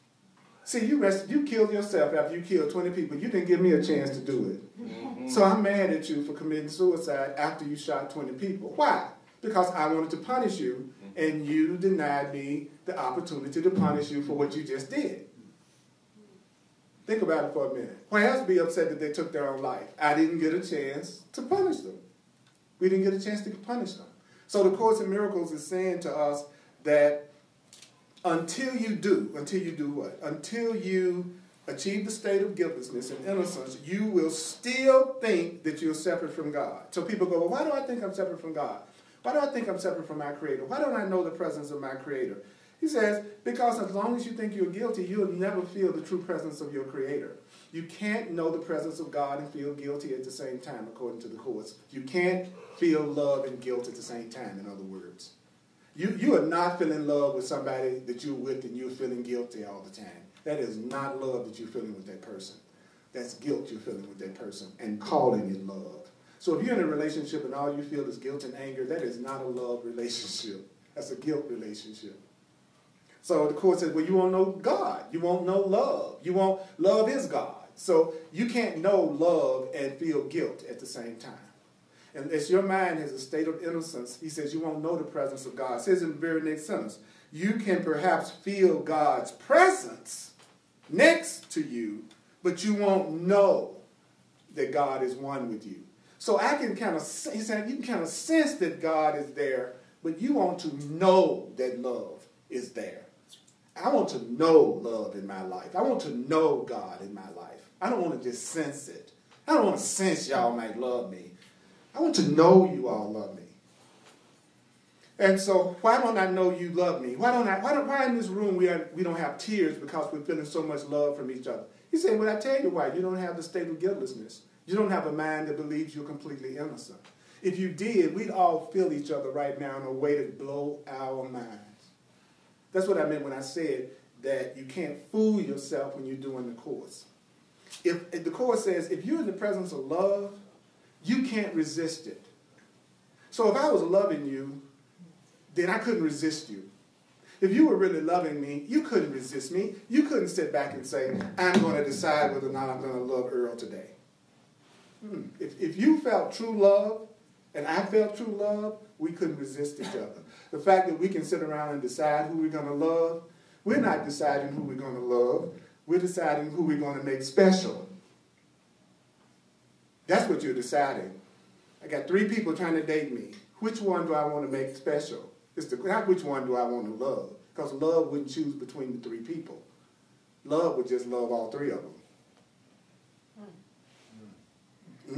See, you killed yourself after you killed 20 people. You didn't give me a chance to do it. Mm-hmm. So I'm mad at you for committing suicide after you shot 20 people. Why? Because I wanted to punish you, and you denied me the opportunity to punish you for what you just did. Think about it for a minute. Why else be upset that they took their own life? I didn't get a chance to punish them. We didn't get a chance to punish them. So the Course in Miracles is saying to us that until you do what? Until you achieve the state of guiltlessness and innocence, you will still think that you're separate from God. So people go, well, why do I think I'm separate from God? Why do I think I'm separate from my Creator? Why don't I know the presence of my Creator? He says, because as long as you think you're guilty, you'll never feel the true presence of your Creator. You can't know the presence of God and feel guilty at the same time, according to the Course. You can't feel love and guilt at the same time, in other words. You are not feeling love with somebody that you're with and you're feeling guilty all the time. That is not love that you're feeling with that person. That's guilt you're feeling with that person and calling it love. So if you're in a relationship and all you feel is guilt and anger, that is not a love relationship. That's a guilt relationship. So the Course says, well, you won't know God. You won't know love. Love is God. So you can't know love and feel guilt at the same time. And as your mind has a state of innocence, he says you won't know the presence of God. It says in the very next sentence, you can perhaps feel God's presence next to you, but you won't know that God is one with you. So I can kind of, he's saying you can kind of sense that God is there, but you want to know that love is there. I want to know love in my life. I want to know God in my life. I don't want to just sense it. I don't want to sense y'all might love me. I want to know you all love me. And so why don't I know you love me? Why in this room we don't have tears because we're feeling so much love from each other? He said, well, I tell you why. You don't have the state of guiltlessness. You don't have a mind that believes you're completely innocent. If you did, we'd all feel each other right now in a way that blow our minds. That's what I meant when I said that you can't fool yourself when you're doing the Course. If the Course says, if you're in the presence of love, you can't resist it. So if I was loving you, then I couldn't resist you. If you were really loving me, you couldn't resist me. You couldn't sit back and say, I'm going to decide whether or not I'm going to love Earl today. If you felt true love and I felt true love, we couldn't resist each other. The fact that we can sit around and decide who we're going to love, we're not deciding who we're going to love. We're deciding who we're going to make special. That's what you're deciding. I got 3 people trying to date me. Which one do I want to make special? It's not which one do I want to love. Because love wouldn't choose between the 3 people. Love would just love all 3 of them. It's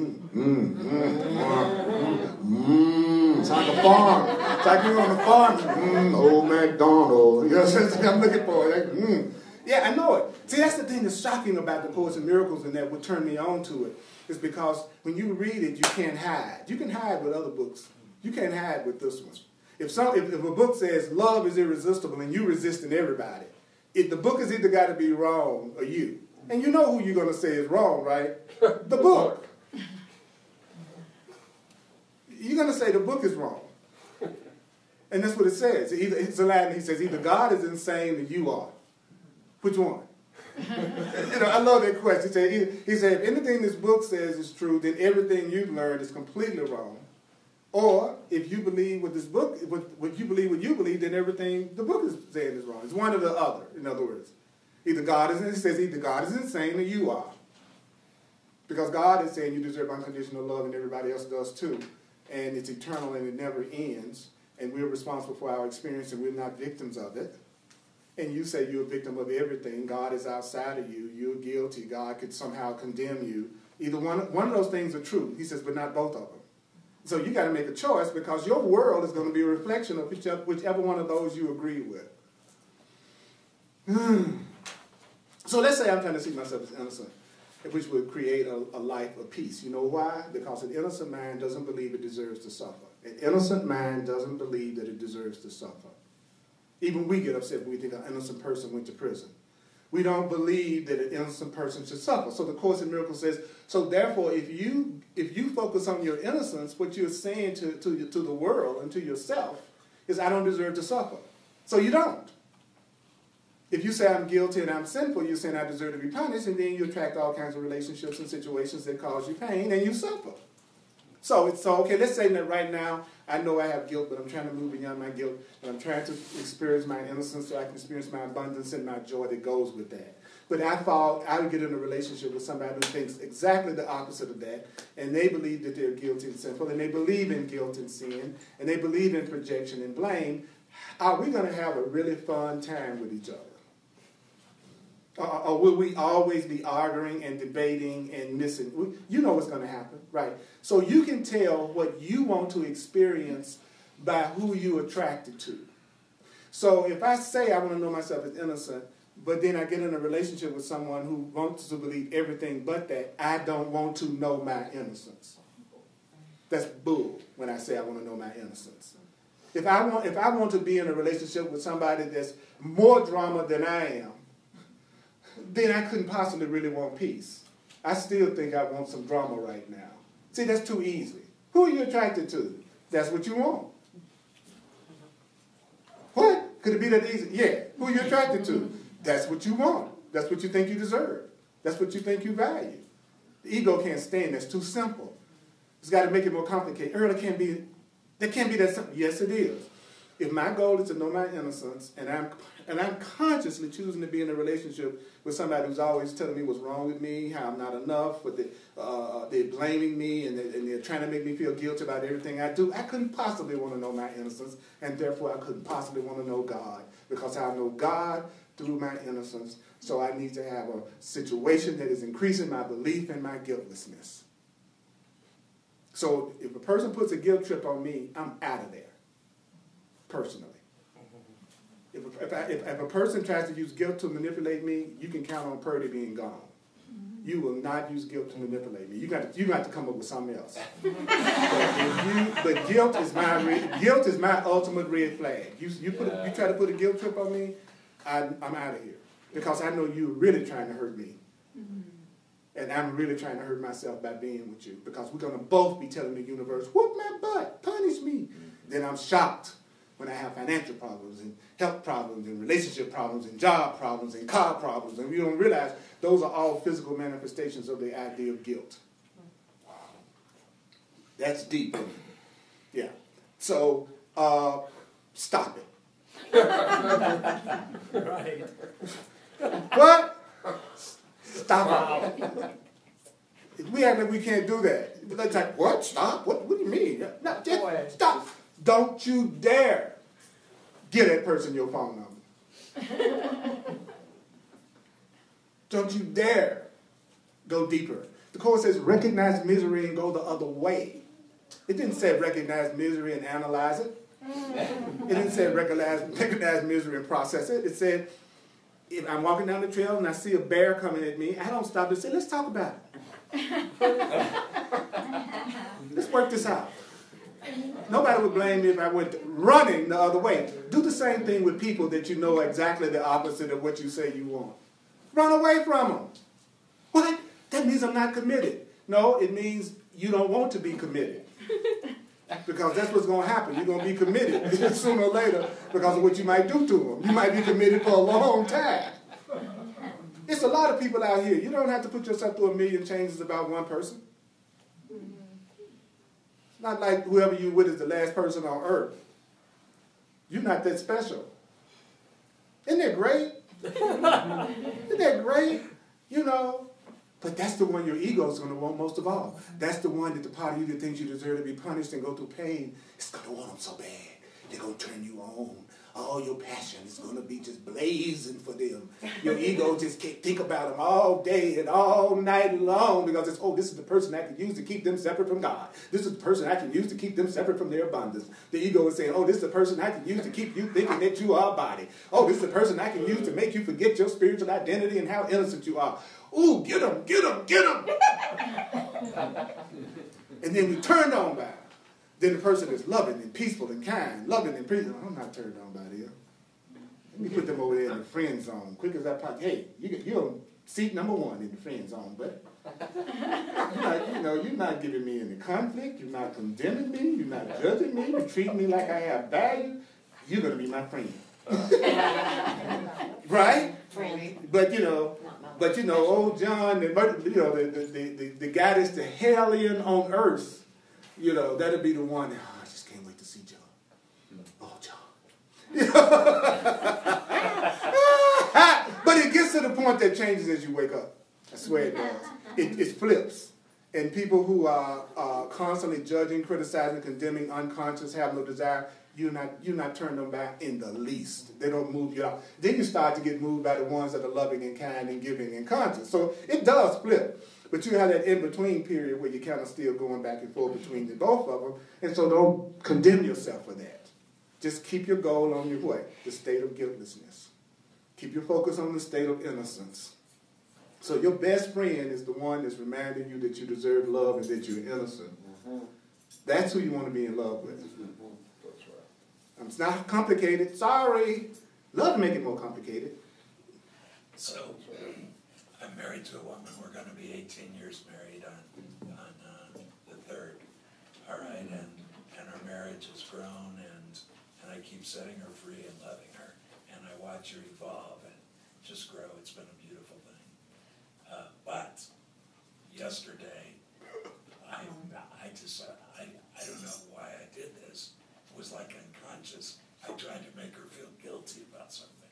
like a farm. It's like you're on a farm. Old MacDonald. You know what I'm saying? I'm looking for it. Like, Yeah, I know it. See, that's the thing that's shocking about the Course in Miracles, and that would turn me on to it, is because when you read it, you can't hide. You can hide with other books. You can't hide with this one. If a book says love is irresistible and you resisting everybody, the book has either got to be wrong or you. And you know who you're going to say is wrong, right? The book. You're going to say the book is wrong. And that's what it says. It's a line, he says, either God is insane or you are. Which one? I love that question. He said, if anything this book says is true, then everything you've learned is completely wrong. Or if you believe what this book, what you believe, then everything the book is saying is wrong. It's one or the other, in other words. Either God is insane or you are. Because God is saying you deserve unconditional love and everybody else does too. And it's eternal and it never ends. And we're responsible for our experience and we're not victims of it. And you say you're a victim of everything. God is outside of you. You're guilty. God could somehow condemn you. Either one of those things are true. He says, but not both of them. So you got to make a choice because your world is going to be a reflection of whichever one of those you agree with. So let's say I'm trying to see myself as innocent, which would create a life of peace. You know why? Because an innocent mind doesn't believe it deserves to suffer. An innocent mind doesn't believe that it deserves to suffer. Even we get upset when we think an innocent person went to prison. We don't believe that an innocent person should suffer. So the Course in Miracles says, so therefore, if you focus on your innocence, what you're saying to the world and to yourself is, I don't deserve to suffer. So you don't. If you say I'm guilty and I'm sinful, you're saying I deserve to be punished, and then you attract all kinds of relationships and situations that cause you pain, and you suffer. So okay, let's say that right now, I know I have guilt, but I'm trying to move beyond my guilt, and I'm trying to experience my innocence so I can experience my abundance and my joy that goes with that. But I would get in a relationship with somebody who thinks exactly the opposite of that, and they believe that they're guilty and sinful, and they believe in guilt and sin, and they believe in projection and blame. Are we going to have a really fun time with each other? Or will we always be arguing and debating and missing? You know what's going to happen, right? So you can tell what you want to experience by who you're attracted to. So if I say I want to know myself as innocent, but then I get in a relationship with someone who wants to believe everything but that, I don't want to know my innocence. That's bull when I say I want to know my innocence. If I want to be in a relationship with somebody that's more drama than I am, then I couldn't possibly really want peace. I still think I want some drama right now. See, that's too easy. Who are you attracted to? That's what you want. What? Could it be that easy? Yeah. Who are you attracted to? That's what you want. That's what you think you deserve. That's what you think you value. The ego can't stand that's too simple. It's got to make it more complicated. Earl, that can't be that simple. Yes, it is. If my goal is to know my innocence, and I'm consciously choosing to be in a relationship with somebody who's always telling me what's wrong with me, how I'm not enough, they're blaming me, and they're trying to make me feel guilty about everything I do, I couldn't possibly want to know my innocence, and therefore I couldn't possibly want to know God, because I know God through my innocence, so I need to have a situation that is increasing my belief in my guiltlessness. So if a person puts a guilt trip on me, I'm out of there. Personally. If a person tries to use guilt to manipulate me, you can count on Purdy being gone. You will not use guilt to manipulate me. You got to come up with something else. But guilt is my ultimate red flag. You try to put a guilt trip on me, I'm out of here, because I know you're really trying to hurt me. And I'm really trying to hurt myself by being with you, because we're going to both be telling the universe, whoop my butt, punish me. Then I'm shocked when I have financial problems and health problems and relationship problems and job problems and car problems. And we don't realize those are all physical manifestations of the idea of guilt. That's deep. Yeah. So, stop it. Right. What? Stop it. We act like we can't do that. It's like, what? Stop? What do you mean? No, just stop. Don't you dare give that person your phone number. Don't you dare go deeper. The Course says recognize misery and go the other way. It didn't say recognize misery and analyze it. It didn't say recognize misery and process it. It said, if I'm walking down the trail and I see a bear coming at me, I don't stop and say, let's talk about it. Let's work this out. Nobody would blame me if I went running the other way. Do the same thing with people that you know exactly the opposite of what you say you want. Run away from them. What? That means I'm not committed. No, it means you don't want to be committed. Because that's what's going to happen. You're going to be committed sooner or later because of what you might do to them. You might be committed for a long time. It's a lot of people out here. You don't have to put yourself through a million changes about one person. It's not like whoever you with is the last person on earth. You're not that special. Isn't that great? Isn't that great? You know, but that's the one your ego is going to want most of all. That's the one that the part of you that thinks you deserve to be punished and go through pain, it's going to want them so bad. They're going to turn you on. All your passion is going to be just blazing for them. Your ego just can't think about them all day and all night long because it's, oh, this is the person I can use to keep them separate from God. This is the person I can use to keep them separate from their abundance. The ego is saying, oh, this is the person I can use to keep you thinking that you are a body. Oh, this is the person I can use to make you forget your spiritual identity and how innocent you are. Ooh, get them, get them, get them. And then we turned on by them. Then the person is loving and peaceful and kind, loving and peaceful. I'm not turned on by them. Let me put them over there in the friend zone, quick as that pop. Hey, you're on seat number 1 in the friend zone, but you're not giving me any conflict. You're not condemning me. You're not judging me. You're treating me like I have value. You're gonna be my friend, right? Friend. But old John, the guy that's the hellion on earth. You know, that'll be the one that, I just can't wait to see John. Oh, John. But it gets to the point that changes as you wake up. I swear it does. It flips. And people who are constantly judging, criticizing, condemning, unconscious, have no desire, you're not turned them back in the least. They don't move you out. Then you start to get moved by the ones that are loving and kind and giving and conscious. So it does flip. But you have that in-between period where you're kind of still going back and forth between the both of them. And so don't condemn yourself for that. Just keep your goal on your way, the state of guiltlessness. Keep your focus on the state of innocence. So your best friend is the one that's reminding you that you deserve love and that you're innocent. That's who you want to be in love with. It's not complicated. Sorry. Love to make it more complicated. So, I'm married to a woman. We're going to be 18 years married on the 3rd. All right, and our marriage has grown, and I keep setting her free and loving her, and I watch her evolve and just grow. It's been a beautiful thing. But yesterday, I don't know why I did this. It was like unconscious. I tried to make her feel guilty about something,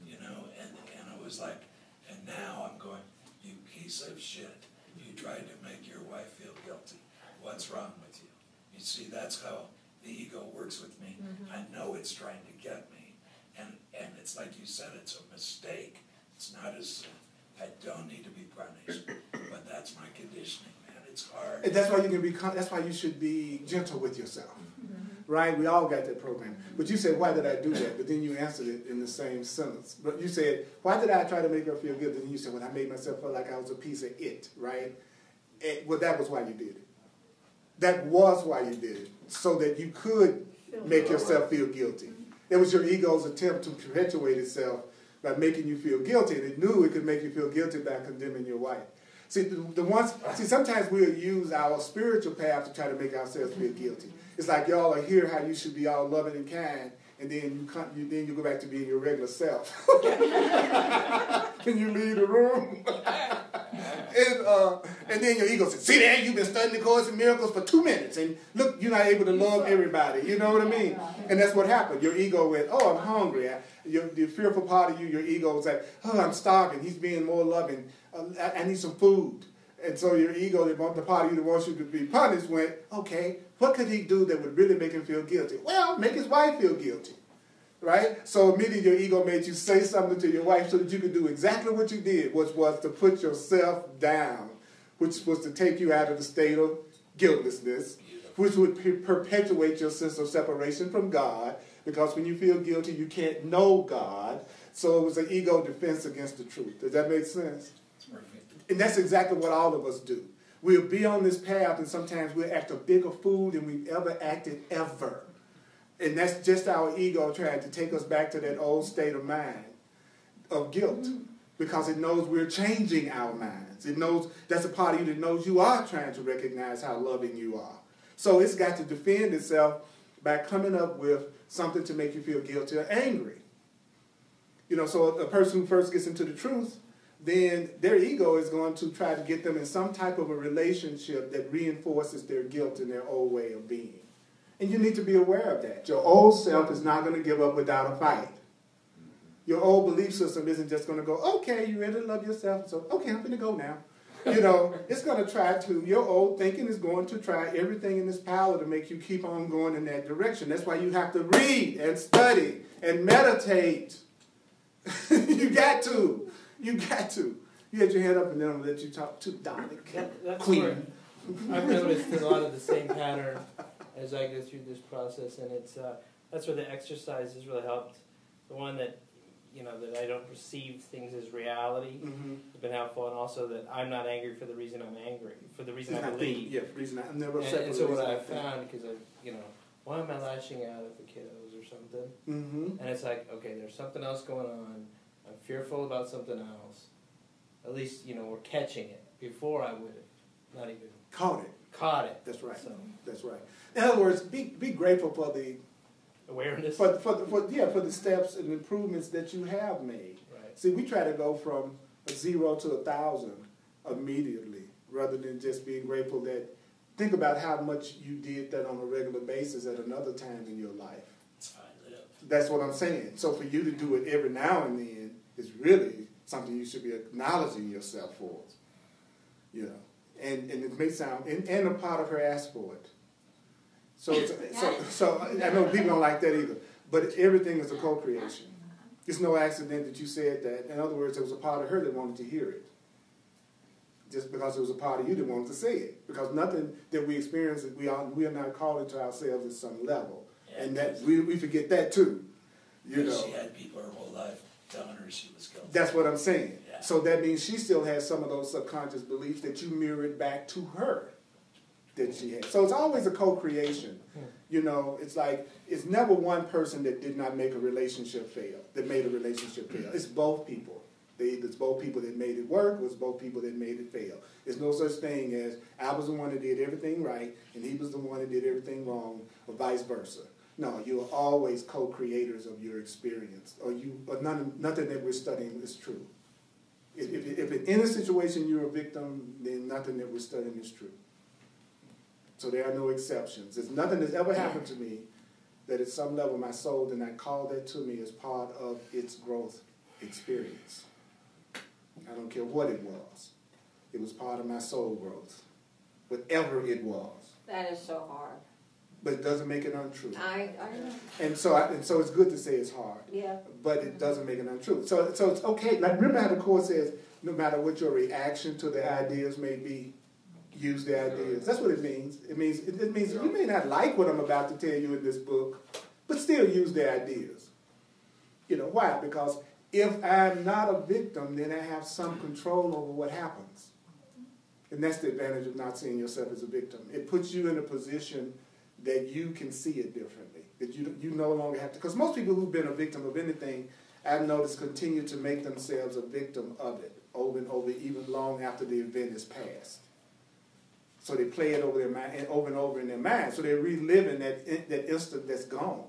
you know, and I was like, and now I'm going, you piece of shit. You tried to make your wife feel guilty. What's wrong with you? You see, that's how the ego works with me. I know it's trying to get me. And it's like you said, it's a mistake. It's not a sin. I don't need to be punished. But that's my conditioning, man. It's hard. And that's why that's why you should be gentle with yourself. Right? We all got that program. But you said, why did I do that? But then you answered it in the same sentence. But you said, why did I try to make her feel good? And you said, well, I made myself feel like I was a piece of it, right? Well, that was why you did it. That was why you did it. So that you could make yourself feel guilty. It was your ego's attempt to perpetuate itself by making you feel guilty. And it knew it could make you feel guilty by condemning your wife. See, sometimes we'll use our spiritual path to try to make ourselves feel guilty. It's like y'all are here how you should be all loving and kind, and then you go back to being your regular self. Can you leave the room? And then your ego says, see there, you've been studying the Course in Miracles for 2 minutes, and look, you're not able to love everybody. You know what I mean? And that's what happened. Your ego went, oh, I'm hungry. The fearful part of you, your ego was like, oh, I'm starving. He's being more loving. I need some food. And so your ego, the part of you that wants you to be punished, went, okay, what could he do that would really make him feel guilty? Well, make his wife feel guilty, right? So immediately your ego made you say something to your wife so that you could do exactly what you did, which was to put yourself down, which was to take you out of the state of guiltlessness, which would perpetuate your sense of separation from God, because when you feel guilty, you can't know God. So it was an ego defense against the truth. Does that make sense? And that's exactly what all of us do. We'll be on this path, and sometimes we'll act a bigger fool than we've ever acted ever. And that's just our ego trying to take us back to that old state of mind of guilt, because it knows we're changing our minds. It knows that's a part of you that knows you are trying to recognize how loving you are. So it's got to defend itself by coming up with something to make you feel guilty or angry. You know, so a person who first gets into the truth, then their ego is going to try to get them in some type of a relationship that reinforces their guilt and their old way of being. And you need to be aware of that. Your old self is not going to give up without a fight. Your old belief system isn't just going to go, okay, you really love yourself, so okay, I'm going to go now. You know, it's going to try to, your old thinking is going to try everything in its power to make you keep on going in that direction. That's why you have to read and study and meditate. You got to. You got to. You had your hand up and then I'm going to let you talk to Dominic. That's Queen. where I've noticed a lot of the same pattern as I go through this process, and it's that's where the exercise has really helped. The one that, you know, that I don't perceive things as reality has been helpful, and also that I'm not angry for the reason I'm angry, for the reason I believe. Yeah, for the reason I'm never upset. And so what I've found, because you know, why am I lashing out at the kiddos or something? And it's like, okay, there's something else going on. I'm fearful about something else. At least, you know, we're catching it. Before I would have not even caught it. That's right. So. That's right. In other words, be grateful for the awareness. For the steps and improvements that you have made. Right. See, we try to go from a 0 to 1,000 immediately, rather than just being grateful that. Think about how much you did that on a regular basis at another time in your life. That's what I'm saying. So for you to do it every now and then is really something you should be acknowledging yourself for. You know, and it may sound, and a part of her asked for it. So I know people don't like that either. But everything is a co-creation. It's no accident that you said that. In other words, there was a part of her that wanted to hear it. Just because it was a part of you that wanted to say it. Because nothing that we experience, we are not calling to ourselves at some level. Yeah, and that we forget that too. You know. She had people her whole life telling her she was guilty. That's what I'm saying. Yeah. So that means she still has some of those subconscious beliefs that you mirrored back to her that she had. So it's always a co-creation. You know, it's like, it's never one person that did not make a relationship fail, that made a relationship fail. It's both people. It's both people that made it work, or it's both people that made it fail. There's no such thing as I was the one that did everything right, and he was the one that did everything wrong, or vice versa. No, you are always co-creators of your experience, or nothing that we're studying is true. If in a situation you're a victim, then nothing that we're studying is true. So there are no exceptions. There's nothing that's ever happened to me that at some level my soul did not call that to me as part of its growth experience. I don't care what it was. It was part of my soul growth. Whatever it was. That is so hard. But it doesn't make it untrue. I know. And so it's good to say it's hard. Yeah. But it doesn't make it untrue. So it's okay. Like, remember how the Course says, no matter what your reaction to the ideas may be, use the ideas. That's what it means. It means you may not like what I'm about to tell you in this book, but still use the ideas. You know, why? Because if I'm not a victim, then I have some control over what happens. And that's the advantage of not seeing yourself as a victim. It puts you in a position that you can see it differently. That you no longer have to. Because most people who've been a victim of anything, I've noticed, continue to make themselves a victim of it over and over, even long after the event is past. So they play it over their mind, over and over in their mind. So they're reliving that instant that's gone.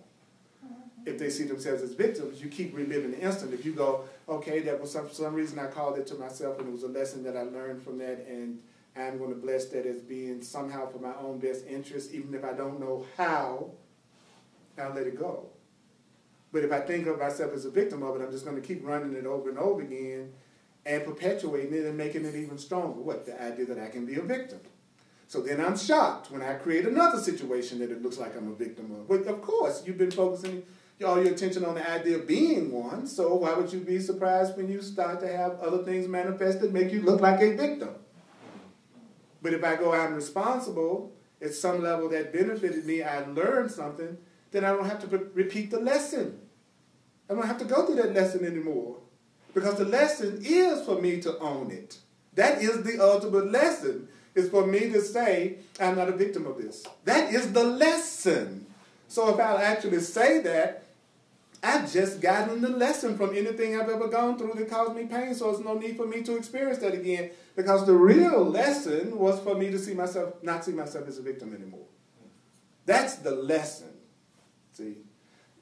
If they see themselves as victims, you keep reliving the instant. If you go, okay, that was for some reason I called it to myself, and it was a lesson that I learned from that, and I'm going to bless that as being somehow for my own best interest, even if I don't know how, I'll let it go. But if I think of myself as a victim of it, I'm just going to keep running it over and over again and perpetuating it and making it even stronger. What? The idea that I can be a victim. So then I'm shocked when I create another situation that it looks like I'm a victim of. But of course, you've been focusing all your attention on the idea of being one, so why would you be surprised when you start to have other things manifest that make you look like a victim? But if I go, I'm responsible at some level that benefited me, I learned something, then I don't have to repeat the lesson. I don't have to go through that lesson anymore. Because the lesson is for me to own it. That is the ultimate lesson, is for me to say, I'm not a victim of this. That is the lesson. So if I'll actually say that, I've just gotten the lesson from anything I've ever gone through that caused me pain, so there's no need for me to experience that again, because the real lesson was for me to not see myself as a victim anymore. That's the lesson. See?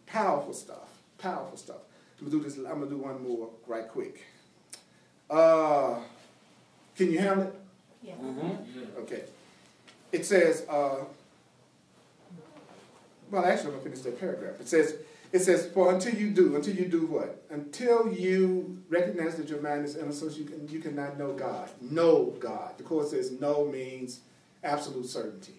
Powerful stuff. Powerful stuff. I'm going to do one more right quick. Can you handle it? Yeah. Okay. It says, well, actually, I'm going to finish that paragraph. It says, for until you do what? Until you recognize that your mind is innocent, you cannot know God. Know God. The Course says know means absolute certainty.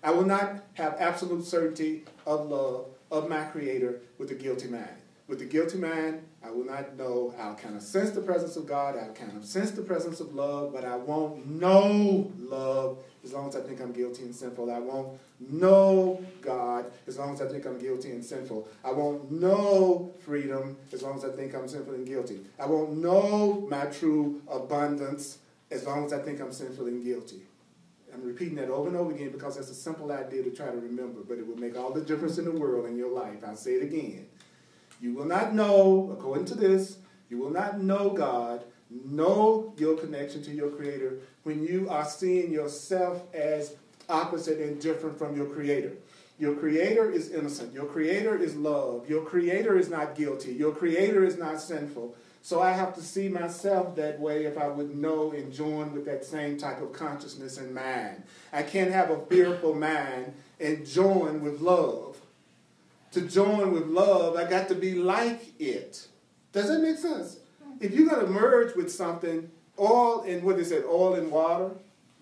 I will not have absolute certainty of love of my Creator with a guilty mind. With the guilty mind, I will not know. I'll kind of sense the presence of God. I'll kind of sense the presence of love, but I won't know love as long as I think I'm guilty and sinful. I won't know God as long as I think I'm guilty and sinful. I won't know freedom as long as I think I'm sinful and guilty. I won't know my true abundance as long as I think I'm sinful and guilty. I'm repeating that over and over again because that's a simple idea to try to remember, but it will make all the difference in the world in your life. I'll say it again. You will not know, according to this, you will not know God, know your connection to your Creator when you are seeing yourself as opposite and different from your Creator. Your Creator is innocent. Your Creator is love. Your Creator is not guilty. Your Creator is not sinful. So I have to see myself that way if I would know and join with that same type of consciousness and mind. I can't have a fearful mind and join with love. To join with love, I got to be like it. Does that make sense? If you're going to merge with something, oil and water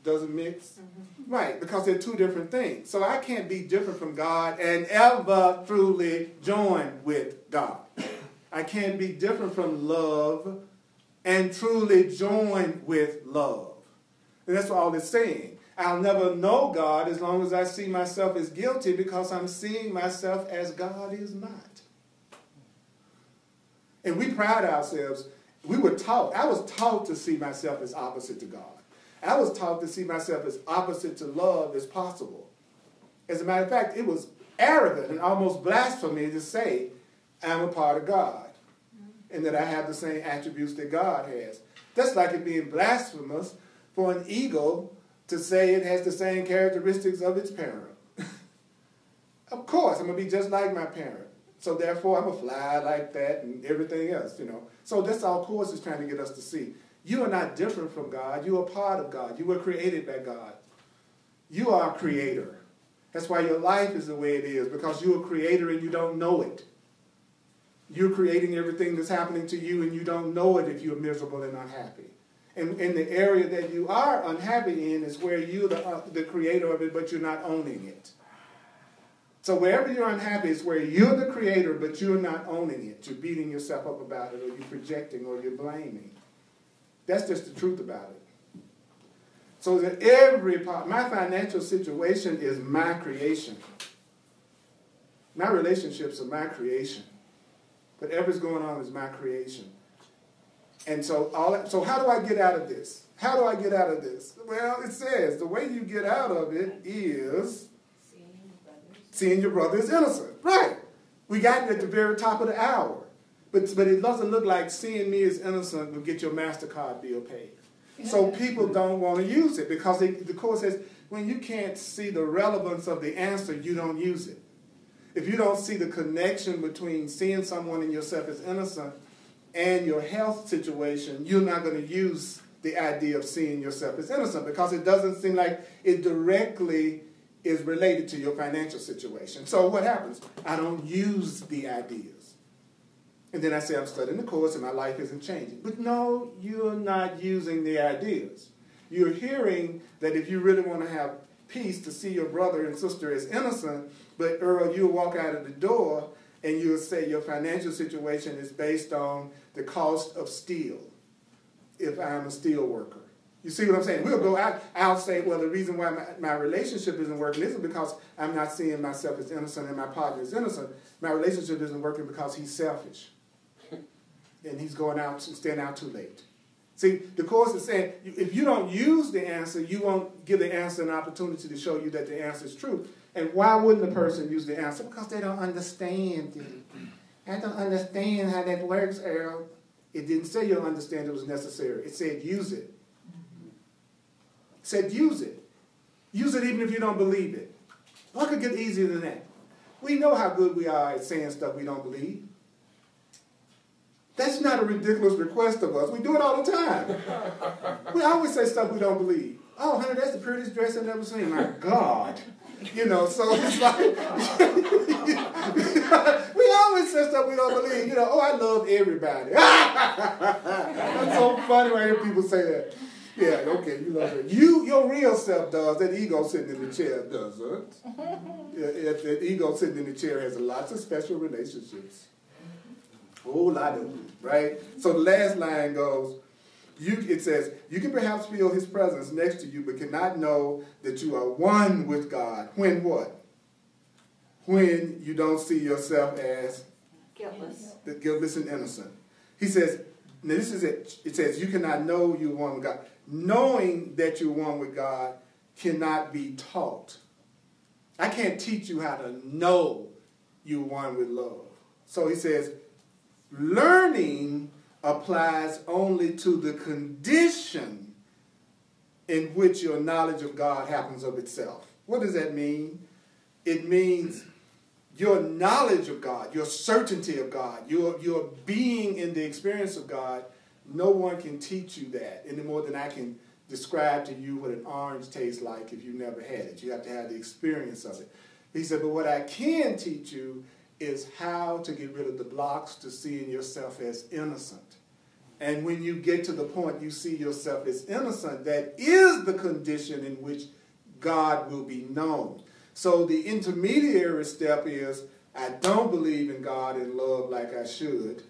doesn't mix. Right, because they're two different things. So I can't be different from God and ever truly join with God. I can't be different from love and truly join with love. And that's what all it's saying. I'll never know God as long as I see myself as guilty because I'm seeing myself as God is not. And we pride ourselves. I was taught to see myself as opposite to God. I was taught to see myself as opposite to love as possible. As a matter of fact, it was arrogant and almost blasphemy to say I'm a part of God and that I have the same attributes that God has. That's like it being blasphemous for an eagle to say it has the same characteristics of its parent. Of course, I'm going to be just like my parent. So therefore, I'm going to fly like that and everything else, So that's all Course is trying to get us to see. You are not different from God. You are part of God. You were created by God. You are a creator. That's why your life is the way it is, because you're a creator and you don't know it. You're creating everything that's happening to you and you don't know it if you're miserable and unhappy. And in the area that you are unhappy in is where you're the creator of it, but you're not owning it. So wherever you're unhappy is where you're the creator, but you're not owning it. You're beating yourself up about it, or you're projecting, or you're blaming. That's just the truth about it. So that every part, my financial situation is my creation. My relationships are my creation. Whatever's going on is my creation. And so how do I get out of this? How do I get out of this? Well, it says the way you get out of it is seeing your brother is innocent. Right. We got it at the very top of the hour. But it doesn't look like seeing me as innocent will get your MasterCard bill paid. So people don't want to use it because the Course says when you can't see the relevance of the answer, you don't use it. If you don't see the connection between seeing someone in yourself as innocent and your health situation, you're not going to use the idea of seeing yourself as innocent because it doesn't seem like it directly is related to your financial situation. So what happens? I don't use the ideas. And then I say I'm studying the Course and my life isn't changing. But no, you're not using the ideas. You're hearing that if you really want to have peace to see your brother and sister as innocent, but Earl, you'll walk out of the door and you'll say your financial situation is based on the cost of steel, if I'm a steel worker. You see what I'm saying? We'll go out, I'll say, well, the reason why my relationship isn't working isn't because I'm not seeing myself as innocent and my partner is innocent. My relationship isn't working because he's selfish. And he's going out and staying out too late. See, the Course is saying, if you don't use the answer, you won't give the answer an opportunity to show you that the answer is true. And why wouldn't the person use the answer? Because they don't understand it. I don't understand how that works, Earl. It didn't say you'll understand it was necessary. It said use it. It said use it. Use it even if you don't believe it. What could get easier than that? We know how good we are at saying stuff we don't believe. That's not a ridiculous request of us. We do it all the time. We always say stuff we don't believe. Oh, honey, that's the prettiest dress I've ever seen. My God. You know, so it's like, we always say stuff we don't believe. You know, oh, I love everybody. That's so funny when I hear people say that. Yeah, okay, you love it. Your real self does. That ego sitting in the chair doesn't. Yeah, that ego sitting in the chair has lots of special relationships. A whole lot of them, right? So the last line goes, it says, you can perhaps feel his presence next to you, but cannot know that you are one with God. When what? When you don't see yourself as guiltless and innocent. He says, now this is it. It says, you cannot know you're one with God. Knowing that you're one with God cannot be taught. I can't teach you how to know you're one with love. So he says, learning applies only to the condition in which your knowledge of God happens of itself. What does that mean? It means your knowledge of God, your certainty of God, your being in the experience of God, no one can teach you that any more than I can describe to you what an orange tastes like if you've never had it. You have to have the experience of it. He said, but what I can teach you is how to get rid of the blocks to seeing yourself as innocent. And when you get to the point you see yourself as innocent, that is the condition in which God will be known. So the intermediary step is, I don't believe in God and love like I should.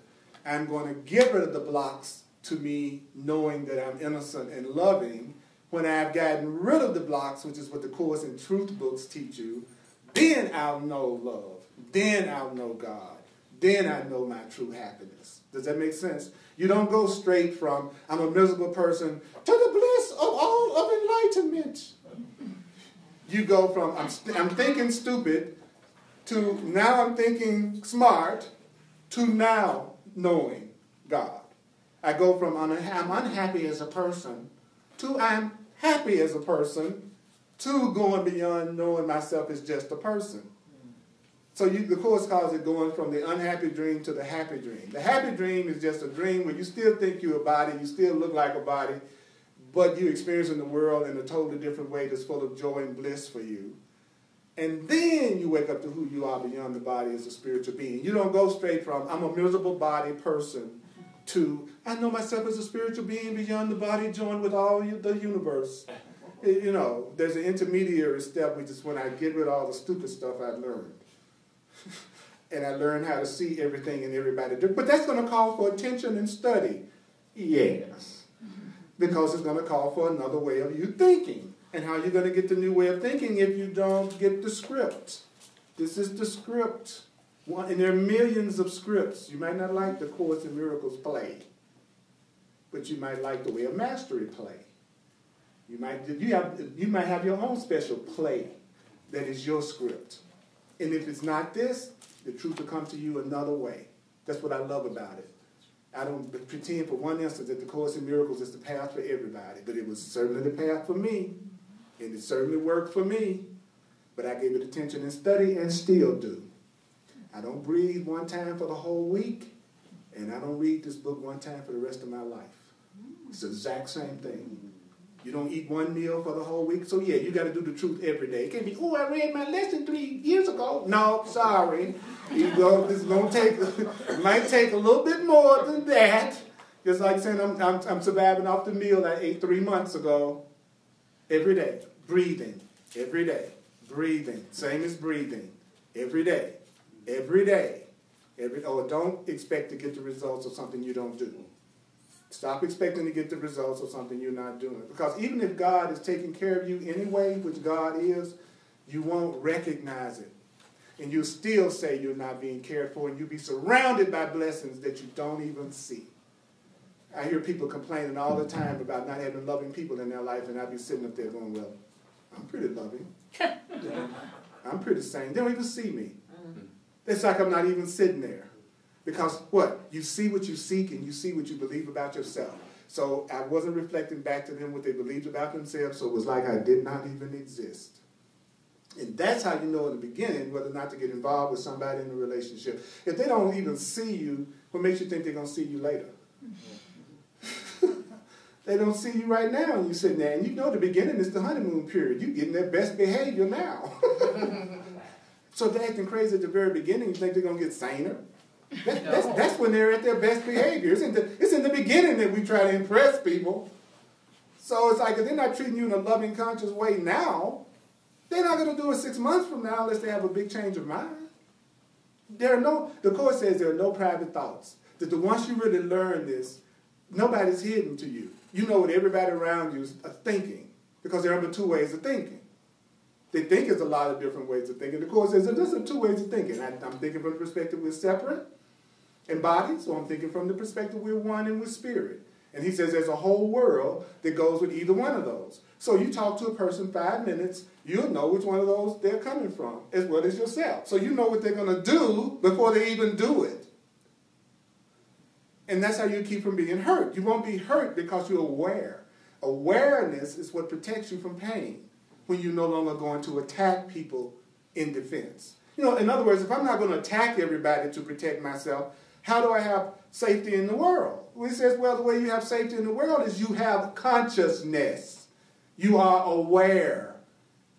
I'm going to get rid of the blocks to me knowing that I'm innocent and loving. When I've gotten rid of the blocks, which is what the Course and Truth books teach you, then I'll know love. Then I'll know God. Then I know my true happiness. Does that make sense? You don't go straight from, I'm a miserable person, to the bliss of all of enlightenment. You go from, I'm thinking stupid, to now I'm thinking smart, to now knowing God. I go from I'm unhappy as a person, to I'm happy as a person, to going beyond knowing myself as just a person. So the Course calls it going from the unhappy dream to the happy dream. The happy dream is just a dream where you still think you're a body, you still look like a body, but you're experiencing the world in a totally different way that's full of joy and bliss for you. And then you wake up to who you are beyond the body as a spiritual being. You don't go straight from, I'm a miserable body person, to, I know myself as a spiritual being beyond the body, joined with all the universe. You know, there's an intermediary step, which is when I get rid of all the stupid stuff I've learned. And I learn how to see everything and everybody. But that's going to call for attention and study. Yes. Because it's going to call for another way of you thinking. And how you're going to get the new way of thinking if you don't get the script. This is the script. And there are millions of scripts. You might not like the Course in Miracles play. But you might like the Way of Mastery play. You might have your own special play that is your script. And if it's not this, the truth will come to you another way. That's what I love about it. I don't pretend for one instant that the Course in Miracles is the path for everybody, but it was certainly the path for me, and it certainly worked for me, but I gave it attention and study and still do. I don't breathe one time for the whole week, and I don't read this book one time for the rest of my life. It's the exact same thing. You don't eat one meal for the whole week. So yeah, you got to do the truth every day. It can't be, oh, I read my lesson 3 years ago. No, sorry. This is going to take, it might take a little bit more than that. Just like saying I'm surviving off the meal I ate 3 months ago. Every day. Breathing. Every day. Breathing. Same as breathing. Every day. Every day. Don't expect to get the results of something you don't do. Stop expecting to get the results of something you're not doing. Because even if God is taking care of you anyway, which God is, you won't recognize it. And you'll still say you're not being cared for, and you'll be surrounded by blessings that you don't even see. I hear people complaining all the time about not having loving people in their life, and I'll be sitting up there going, well, I'm pretty loving. I'm pretty sane. They don't even see me. It's like I'm not even sitting there. Because what? You see what you seek, and you see what you believe about yourself. So I wasn't reflecting back to them what they believed about themselves, so it was like I did not even exist. And that's how you know in the beginning whether or not to get involved with somebody in a relationship. If they don't even see you, what makes you think they're going to see you later? They don't see you right now, and you're sitting there, and you know the beginning is the honeymoon period. You're getting their best behavior now. So if they're acting crazy at the very beginning, you think they're going to get saner? That's when they're at their best behavior. It's in the beginning that we try to impress people. So it's like if they're not treating you in a loving, conscious way now, they're not going to do it 6 months from now unless they have a big change of mind. The Course says there are no private thoughts. That once you really learn this, nobody's hidden to you. You know what everybody around you is thinking, because there are 2 ways of thinking. They think there's a lot of different ways of thinking. The Course says that there's 2 ways of thinking. I'm thinking from the perspective we're separate in body, so I'm thinking from the perspective we're one and with spirit. And he says there's a whole world that goes with either one of those. So you talk to a person 5 minutes, you'll know which one of those they're coming from, as well as yourself. So you know what they're going to do before they even do it. And that's how you keep from being hurt. You won't be hurt because you're aware. Awareness is what protects you from pain when you're no longer going to attack people in defense. You know, in other words, if I'm not going to attack everybody to protect myself, how do I have safety in the world? Well, he says, well, the way you have safety in the world is you have consciousness. You are aware.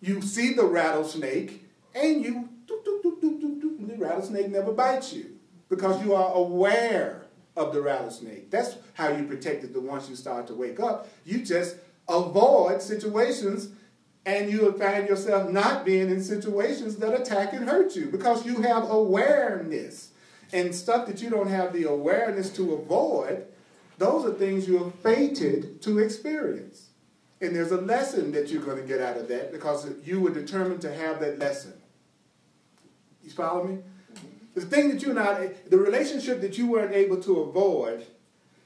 You see the rattlesnake, and you, and the rattlesnake never bites you because you are aware of the rattlesnake. That's how you protect it once you start to wake up. You just avoid situations, and you'll find yourself not being in situations that attack and hurt you because you have awareness. And stuff that you don't have the awareness to avoid, those are things you're fated to experience. And there's a lesson that you're going to get out of that because you were determined to have that lesson. You follow me? The thing that the relationship that you weren't able to avoid,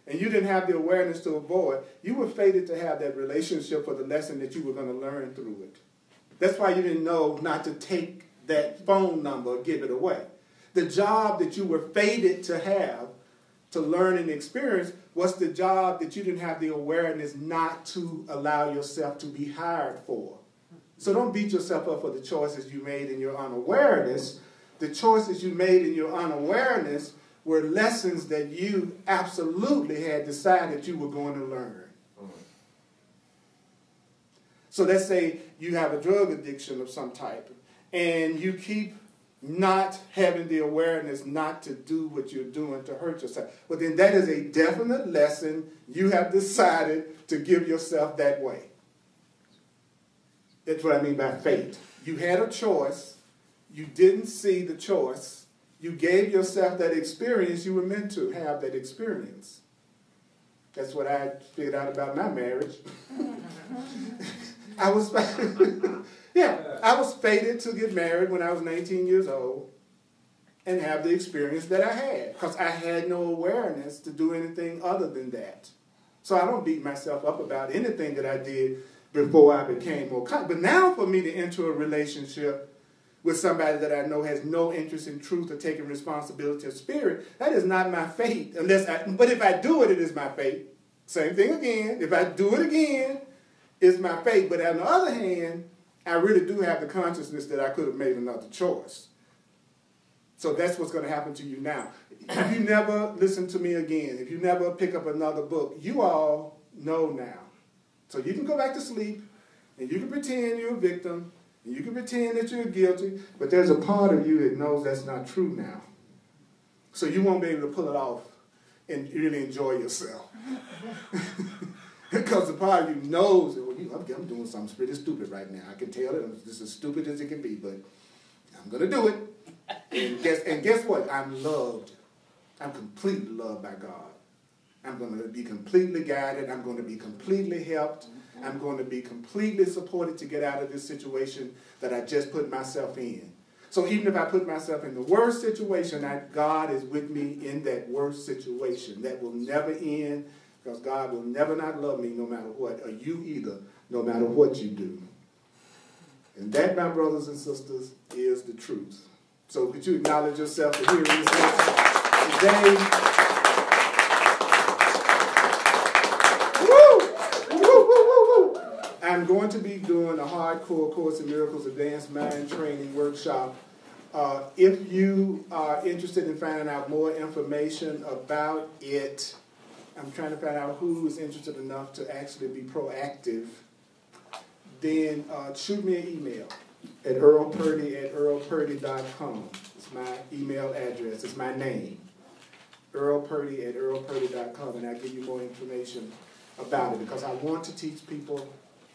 and you didn't have the awareness to avoid, you were fated to have that relationship for the lesson that you were going to learn through it. That's why you didn't know not to take that phone number or give it away. The job that you were fated to have, to learn and experience, was the job that you didn't have the awareness not to allow yourself to be hired for. So don't beat yourself up for the choices you made in your unawareness. The choices you made in your unawareness were lessons that you absolutely had decided you were going to learn. So let's say you have a drug addiction of some type, and you keep not having the awareness not to do what you're doing to hurt yourself. Well, then that is a definite lesson you have decided to give yourself that way. That's what I mean by fate. You had a choice. You didn't see the choice. You gave yourself that experience. You were meant to have that experience. That's what I figured out about my marriage. I was fated to get married when I was 19 years old and have the experience that I had because I had no awareness to do anything other than that. So I don't beat myself up about anything that I did before I became more conscious. But now for me to enter a relationship with somebody that I know has no interest in truth or taking responsibility of spirit, that is not my fate. But if I do it, it is my fate. Same thing again. If I do it again, it's my fate. But on the other hand, I really do have the consciousness that I could have made another choice. So that's what's going to happen to you now. If you never listen to me again, if you never pick up another book, you all know now. So you can go back to sleep, and you can pretend you're a victim, and you can pretend that you're guilty, but there's a part of you that knows that's not true now. So you won't be able to pull it off and really enjoy yourself. Because the part of you knows that, well, I'm doing something pretty stupid right now. I can tell it. This is as stupid as it can be, but I'm going to do it. And guess what? I'm loved. I'm completely loved by God. I'm going to be completely guided. I'm going to be completely helped. I'm going to be completely supported to get out of this situation that I just put myself in. So even if I put myself in the worst situation, God is with me in that worst situation. That will never end, because God will never not love me no matter what, or you either, no matter what you do. And that, my brothers and sisters, is the truth. So could you acknowledge yourself for hearing this lesson today? Woo! Woo, woo, woo, woo! I'm going to be doing a hardcore Course in Miracles Advanced Mind Training workshop. If you are interested in finding out more information about it, I'm trying to find out who is interested enough to actually be proactive, then shoot me an email at earlpurdy@earlpurdy.com. It's my email address. It's my name, earlpurdy@earlpurdy.com, and I'll give you more information about it, because I want to teach people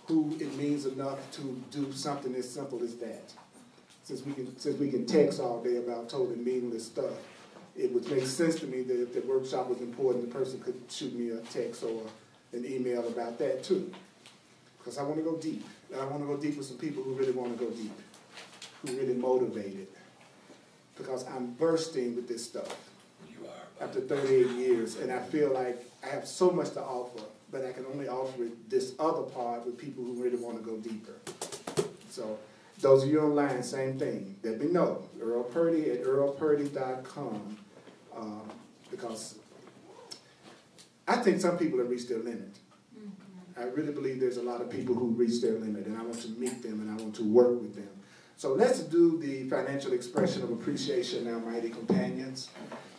who it means enough to do something as simple as that. Since we can text all day about totally meaningless stuff, it would make sense to me that if the workshop was important, the person could shoot me a text or an email about that too. Because I want to go deep. And I want to go deep with some people who really want to go deep, who really motivated. Because I'm bursting with this stuff. You are. After 38 years, and I feel like I have so much to offer, but I can only offer this other part with people who really want to go deeper. So those of you online, same thing. Let me know. earlpurdy@earlpurdy.com. Because I think some people have reached their limit. I really believe there's a lot of people who reach their limit, and I want to meet them and I want to work with them. So let's do the financial expression of appreciation now, mighty companions.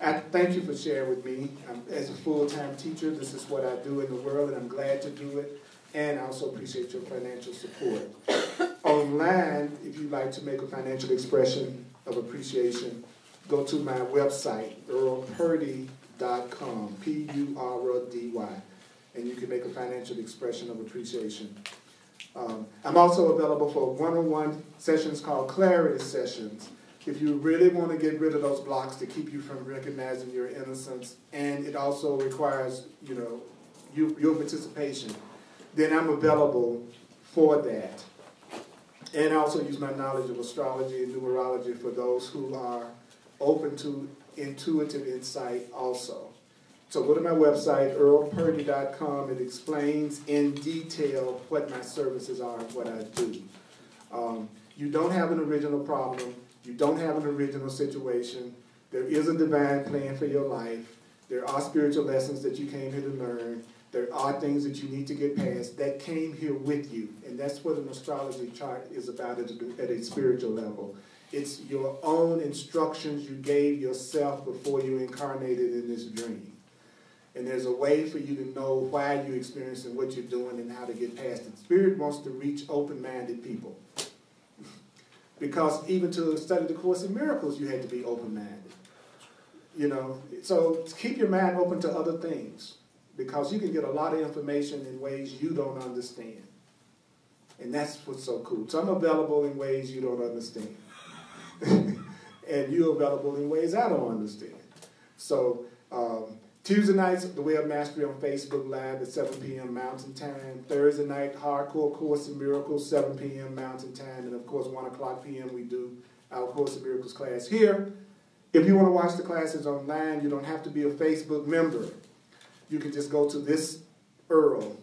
I thank you for sharing with me. As a full-time teacher, this is what I do in the world, and I'm glad to do it. And I also appreciate your financial support. Online, if you'd like to make a financial expression of appreciation, go to my website, earlpurdy.com, Purdy, and you can make a financial expression of appreciation. I'm also available for one-on-one sessions called clarity sessions. If you really want to get rid of those blocks to keep you from recognizing your innocence, and it also requires, your participation, then I'm available for that. And I also use my knowledge of astrology and numerology for those who are open to intuitive insight also. So go to my website, earlpurdy.com. It explains in detail what my services are and what I do. You don't have an original problem. You don't have an original situation. There is a divine plan for your life. There are spiritual lessons that you came here to learn. There are things that you need to get past that came here with you. And that's what an astrology chart is about at a spiritual level. It's your own instructions you gave yourself before you incarnated in this dream. And there's a way for you to know why you're experiencing what you're doing and how to get past it. Spirit wants to reach open-minded people. Because even to study the Course in Miracles, you had to be open-minded. So keep your mind open to other things. Because you can get a lot of information in ways you don't understand. And that's what's so cool. So I'm available in ways you don't understand. And you're available in ways I don't understand. So Tuesday nights, The Way of Mastery on Facebook Live at 7 p.m. Mountain Time. Thursday night, Hardcore Course in Miracles, 7 p.m. Mountain Time. And of course, 1 o'clock p.m. we do our Course in Miracles class here. If you want to watch the classes online, you don't have to be a Facebook member. You can just go to this Earl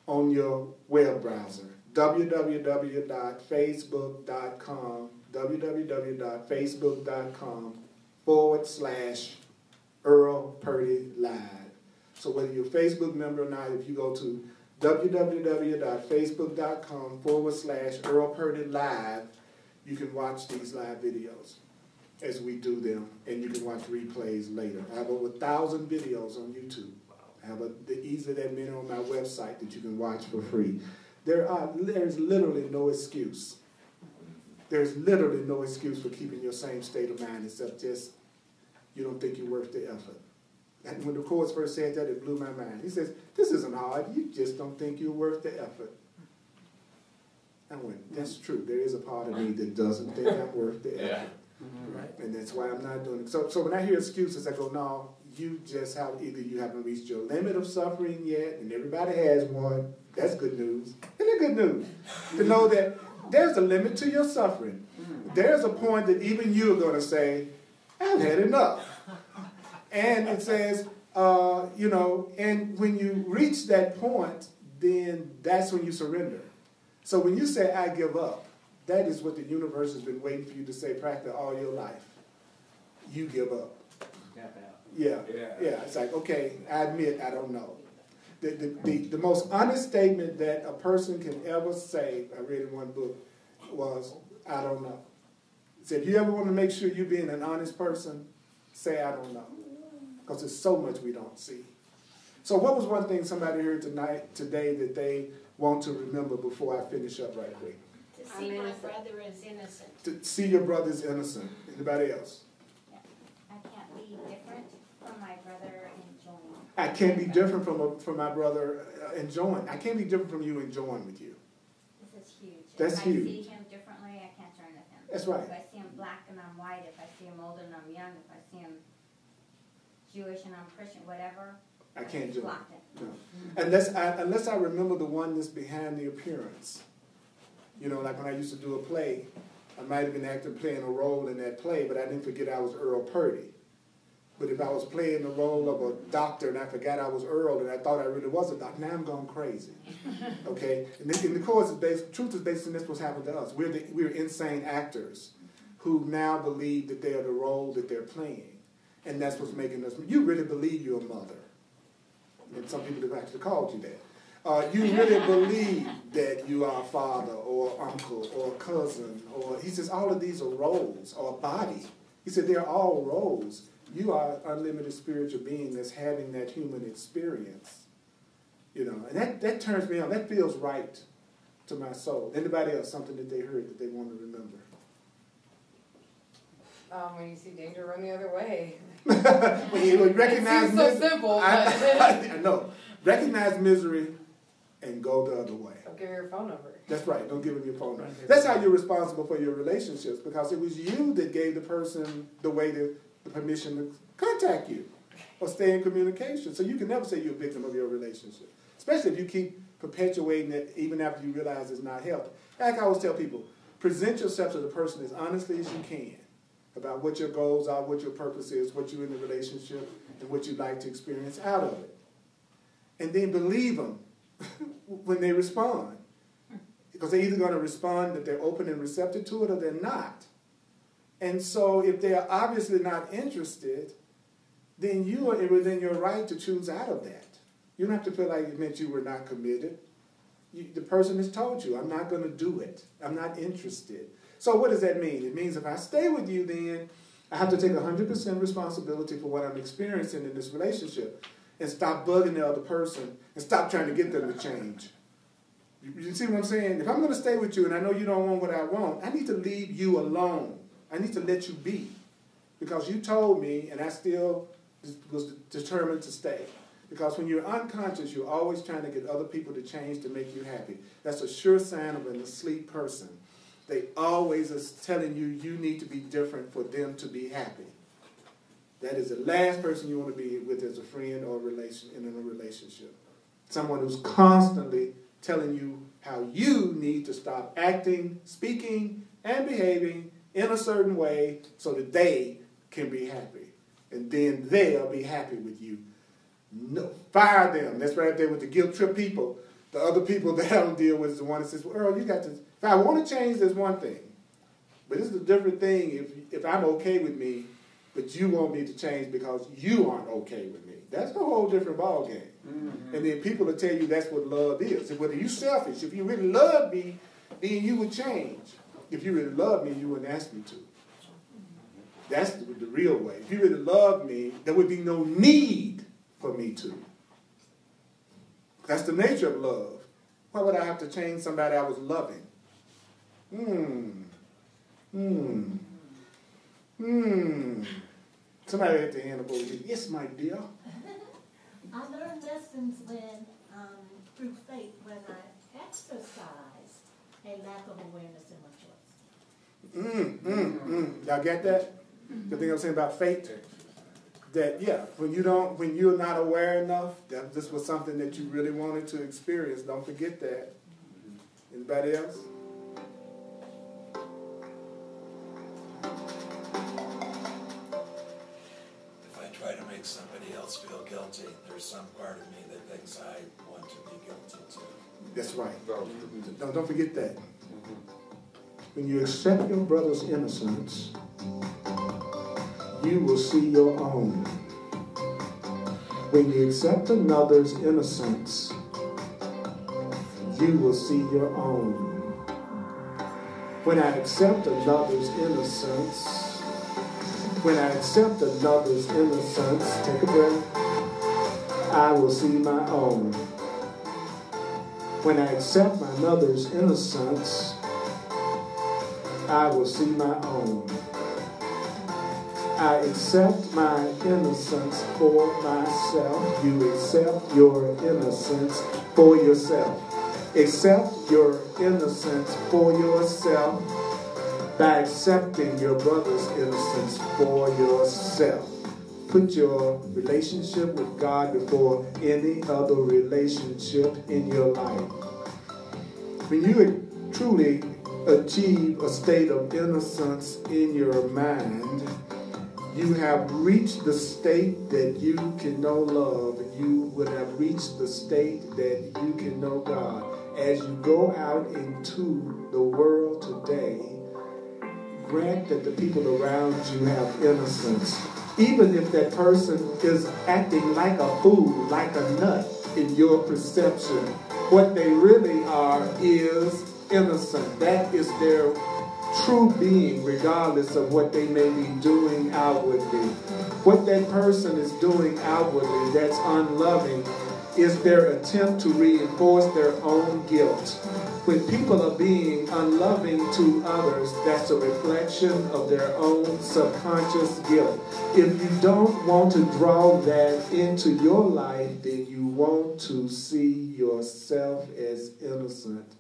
on your web browser, www.facebook.com/Earl Purdy Live. So whether you're a Facebook member or not, if you go to www.facebook.com/Earl Purdy Live, you can watch these live videos as we do them, and you can watch replays later. I have over 1,000 videos on YouTube. I have easily that many on my website that you can watch for free. There's literally no excuse. There's literally no excuse for keeping your same state of mind except just you don't think you're worth the effort. And when the Course first said that, it blew my mind. He says, this isn't hard. You just don't think you're worth the effort. I went, that's true. There is a part of me that doesn't think I'm worth the effort. Right? And that's why I'm not doing it. So when I hear excuses, I go, no, you just have, either you haven't reached your limit of suffering yet, and everybody has one. That's good news. Isn't it good news? To know that there's a limit to your suffering. There's a point that even you are going to say, I've had enough. And it says, and when you reach that point, then that's when you surrender. So when you say, I give up, that is what the universe has been waiting for you to say practically all your life. You give up. Yeah. It's like, okay, I admit I don't know. The most honest statement that a person can ever say, I read in one book, was, I don't know. It said, if you ever want to make sure you're being an honest person, say, I don't know. Because there's so much we don't see. So what was one thing somebody heard today that they want to remember before I finish up right quick? To see my brother is innocent. To see your brother is innocent. Anybody else? I can't be different from my brother enjoying. I can't be different from my brother enjoying. I can't be different from you enjoying with you. This is huge. That's huge. If I see him differently, I can't join with him. That's right. If I see him black and I'm white, if I see him older and I'm young, if I see him Jewish and I'm Christian, whatever, I can't do blocked it. No. Unless I remember the oneness behind the appearance. You know, like when I used to do a play, I might have been playing a role in that play, but I didn't forget I was Earl Purdy. But if I was playing the role of a doctor and I forgot I was Earl and I thought I really was a doctor, now I'm going crazy. Okay? And the course is based, truth is based on this what's happened to us. We're insane actors who now believe that they are the role that they're playing. And that's what's making us, you really believe you're a mother. And some people have actually called you that. You really believe that you are a father or uncle or cousin, or he says all of these are roles, or a body. He said they're all roles. You are an unlimited spiritual being that's having that human experience. You know, and that turns me on. That feels right to my soul. Anybody else, something that they heard that they want to remember? When you see danger, run the other way. When you recognize it seems so simple. I know. Recognize misery and go the other way. Don't give her your phone number. That's right. Don't give them your phone number. That's how you're responsible for your relationships, because it was you that gave the person the permission to contact you or stay in communication. So you can never say you're a victim of your relationship, especially if you keep perpetuating it even after you realize it's not healthy. Like I always tell people, present yourself to the person as honestly as you can about what your goals are, what your purpose is, what you're in the relationship, and what you'd like to experience out of it. And then believe them when they respond. Because they're either going to respond that they're open and receptive to it or they're not. And so if they're obviously not interested, then you are within your right to choose out of that. You don't have to feel like it meant you were not committed. The person has told you, I'm not going to do it. I'm not interested. So what does that mean? It means if I stay with you, then I have to take 100% responsibility for what I'm experiencing in this relationship and stop bugging the other person and stop trying to get them to change. You see what I'm saying? If I'm going to stay with you and I know you don't want what I want, I need to leave you alone. I need to let you be, because you told me and I still was determined to stay. Because when you're unconscious, you're always trying to get other people to change to make you happy. That's a sure sign of an asleep person. They always are telling you you need to be different for them to be happy. That is the last person you want to be with as a friend or in a relationship. Someone who's constantly telling you how you need to stop acting, speaking, and behaving in a certain way so that they can be happy. And then they'll be happy with you. No, fire them. That's right there with the guilt trip people. The other people that I don't deal with is the one that says, well, Earl, you got to, if I want to change, there's one thing. But it's a different thing if I'm okay with me, but you want me to change because you aren't okay with me. That's a whole different ballgame. Mm-hmm. And then people will tell you that's what love is. If whether you're selfish, if you really love me, then you would change. If you really love me, you wouldn't ask me to. That's the real way. If you really love me, there would be no need for me to. That's the nature of love. Why would I have to change somebody I was loving? Somebody at the hand of over here. Yes, my dear. I learned lessons through faith when I exercised a lack of awareness in my choice. Y'all get that? The thing I'm saying about faith? that, yeah, when you're not aware enough that this was something that you really wanted to experience, don't forget that. Anybody else? If I try to make somebody else feel guilty, there's some part of me that thinks I want to be guilty too. That's right. Don't forget that. When you accept your brother's innocence, you will see your own. When you accept another's innocence, you will see your own. When I accept another's innocence, when I accept another's innocence, take a breath, I will see my own. When I accept my another's innocence, I will see my own. I accept my innocence for myself. You accept your innocence for yourself. Accept your innocence for yourself by accepting your brother's innocence for yourself. Put your relationship with God before any other relationship in your life. When you truly achieve a state of innocence in your mind, you have reached the state that you can know love, and you would have reached the state that you can know God. As you go out into the world today, grant that the people around you have innocence. Even if that person is acting like a fool, like a nut in your perception, what they really are is innocent. That is their true being, regardless of what they may be doing outwardly. What that person is doing outwardly that's unloving is their attempt to reinforce their own guilt. When people are being unloving to others, that's a reflection of their own subconscious guilt. If you don't want to draw that into your life, then you want to see yourself as innocent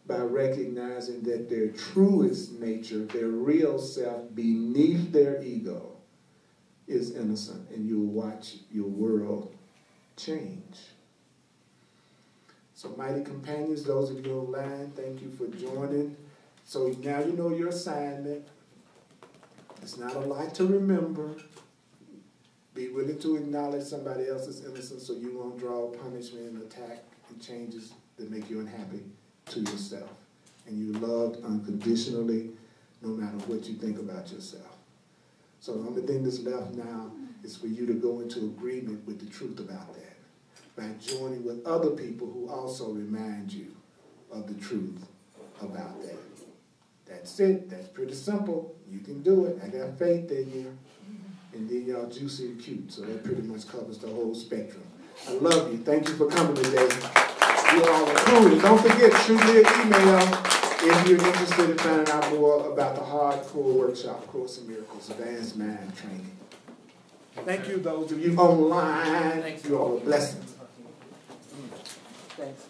by recognizing that their truest nature, their real self beneath their ego, is innocent, and you'll watch your world change. So, mighty companions, those of you online, thank you for joining. So now you know your assignment. It's not a lot to remember. Be willing to acknowledge somebody else's innocence so you won't draw punishment and attack and changes that make you unhappy to yourself. And you're loved unconditionally no matter what you think about yourself. So the only thing that's left now is for you to go into agreement with the truth about that by joining with other people who also remind you of the truth about that. That's it. That's pretty simple. You can do it. I got faith in you. And then y'all juicy and cute. So that pretty much covers the whole spectrum. I love you. Thank you for coming today. You all are cool. And don't forget, shoot me an email if you're interested in finding out more about the hardcore workshop, Course in Miracles, Advanced Mind Training. Thank you, those of you online. You all are blessed. Thanks.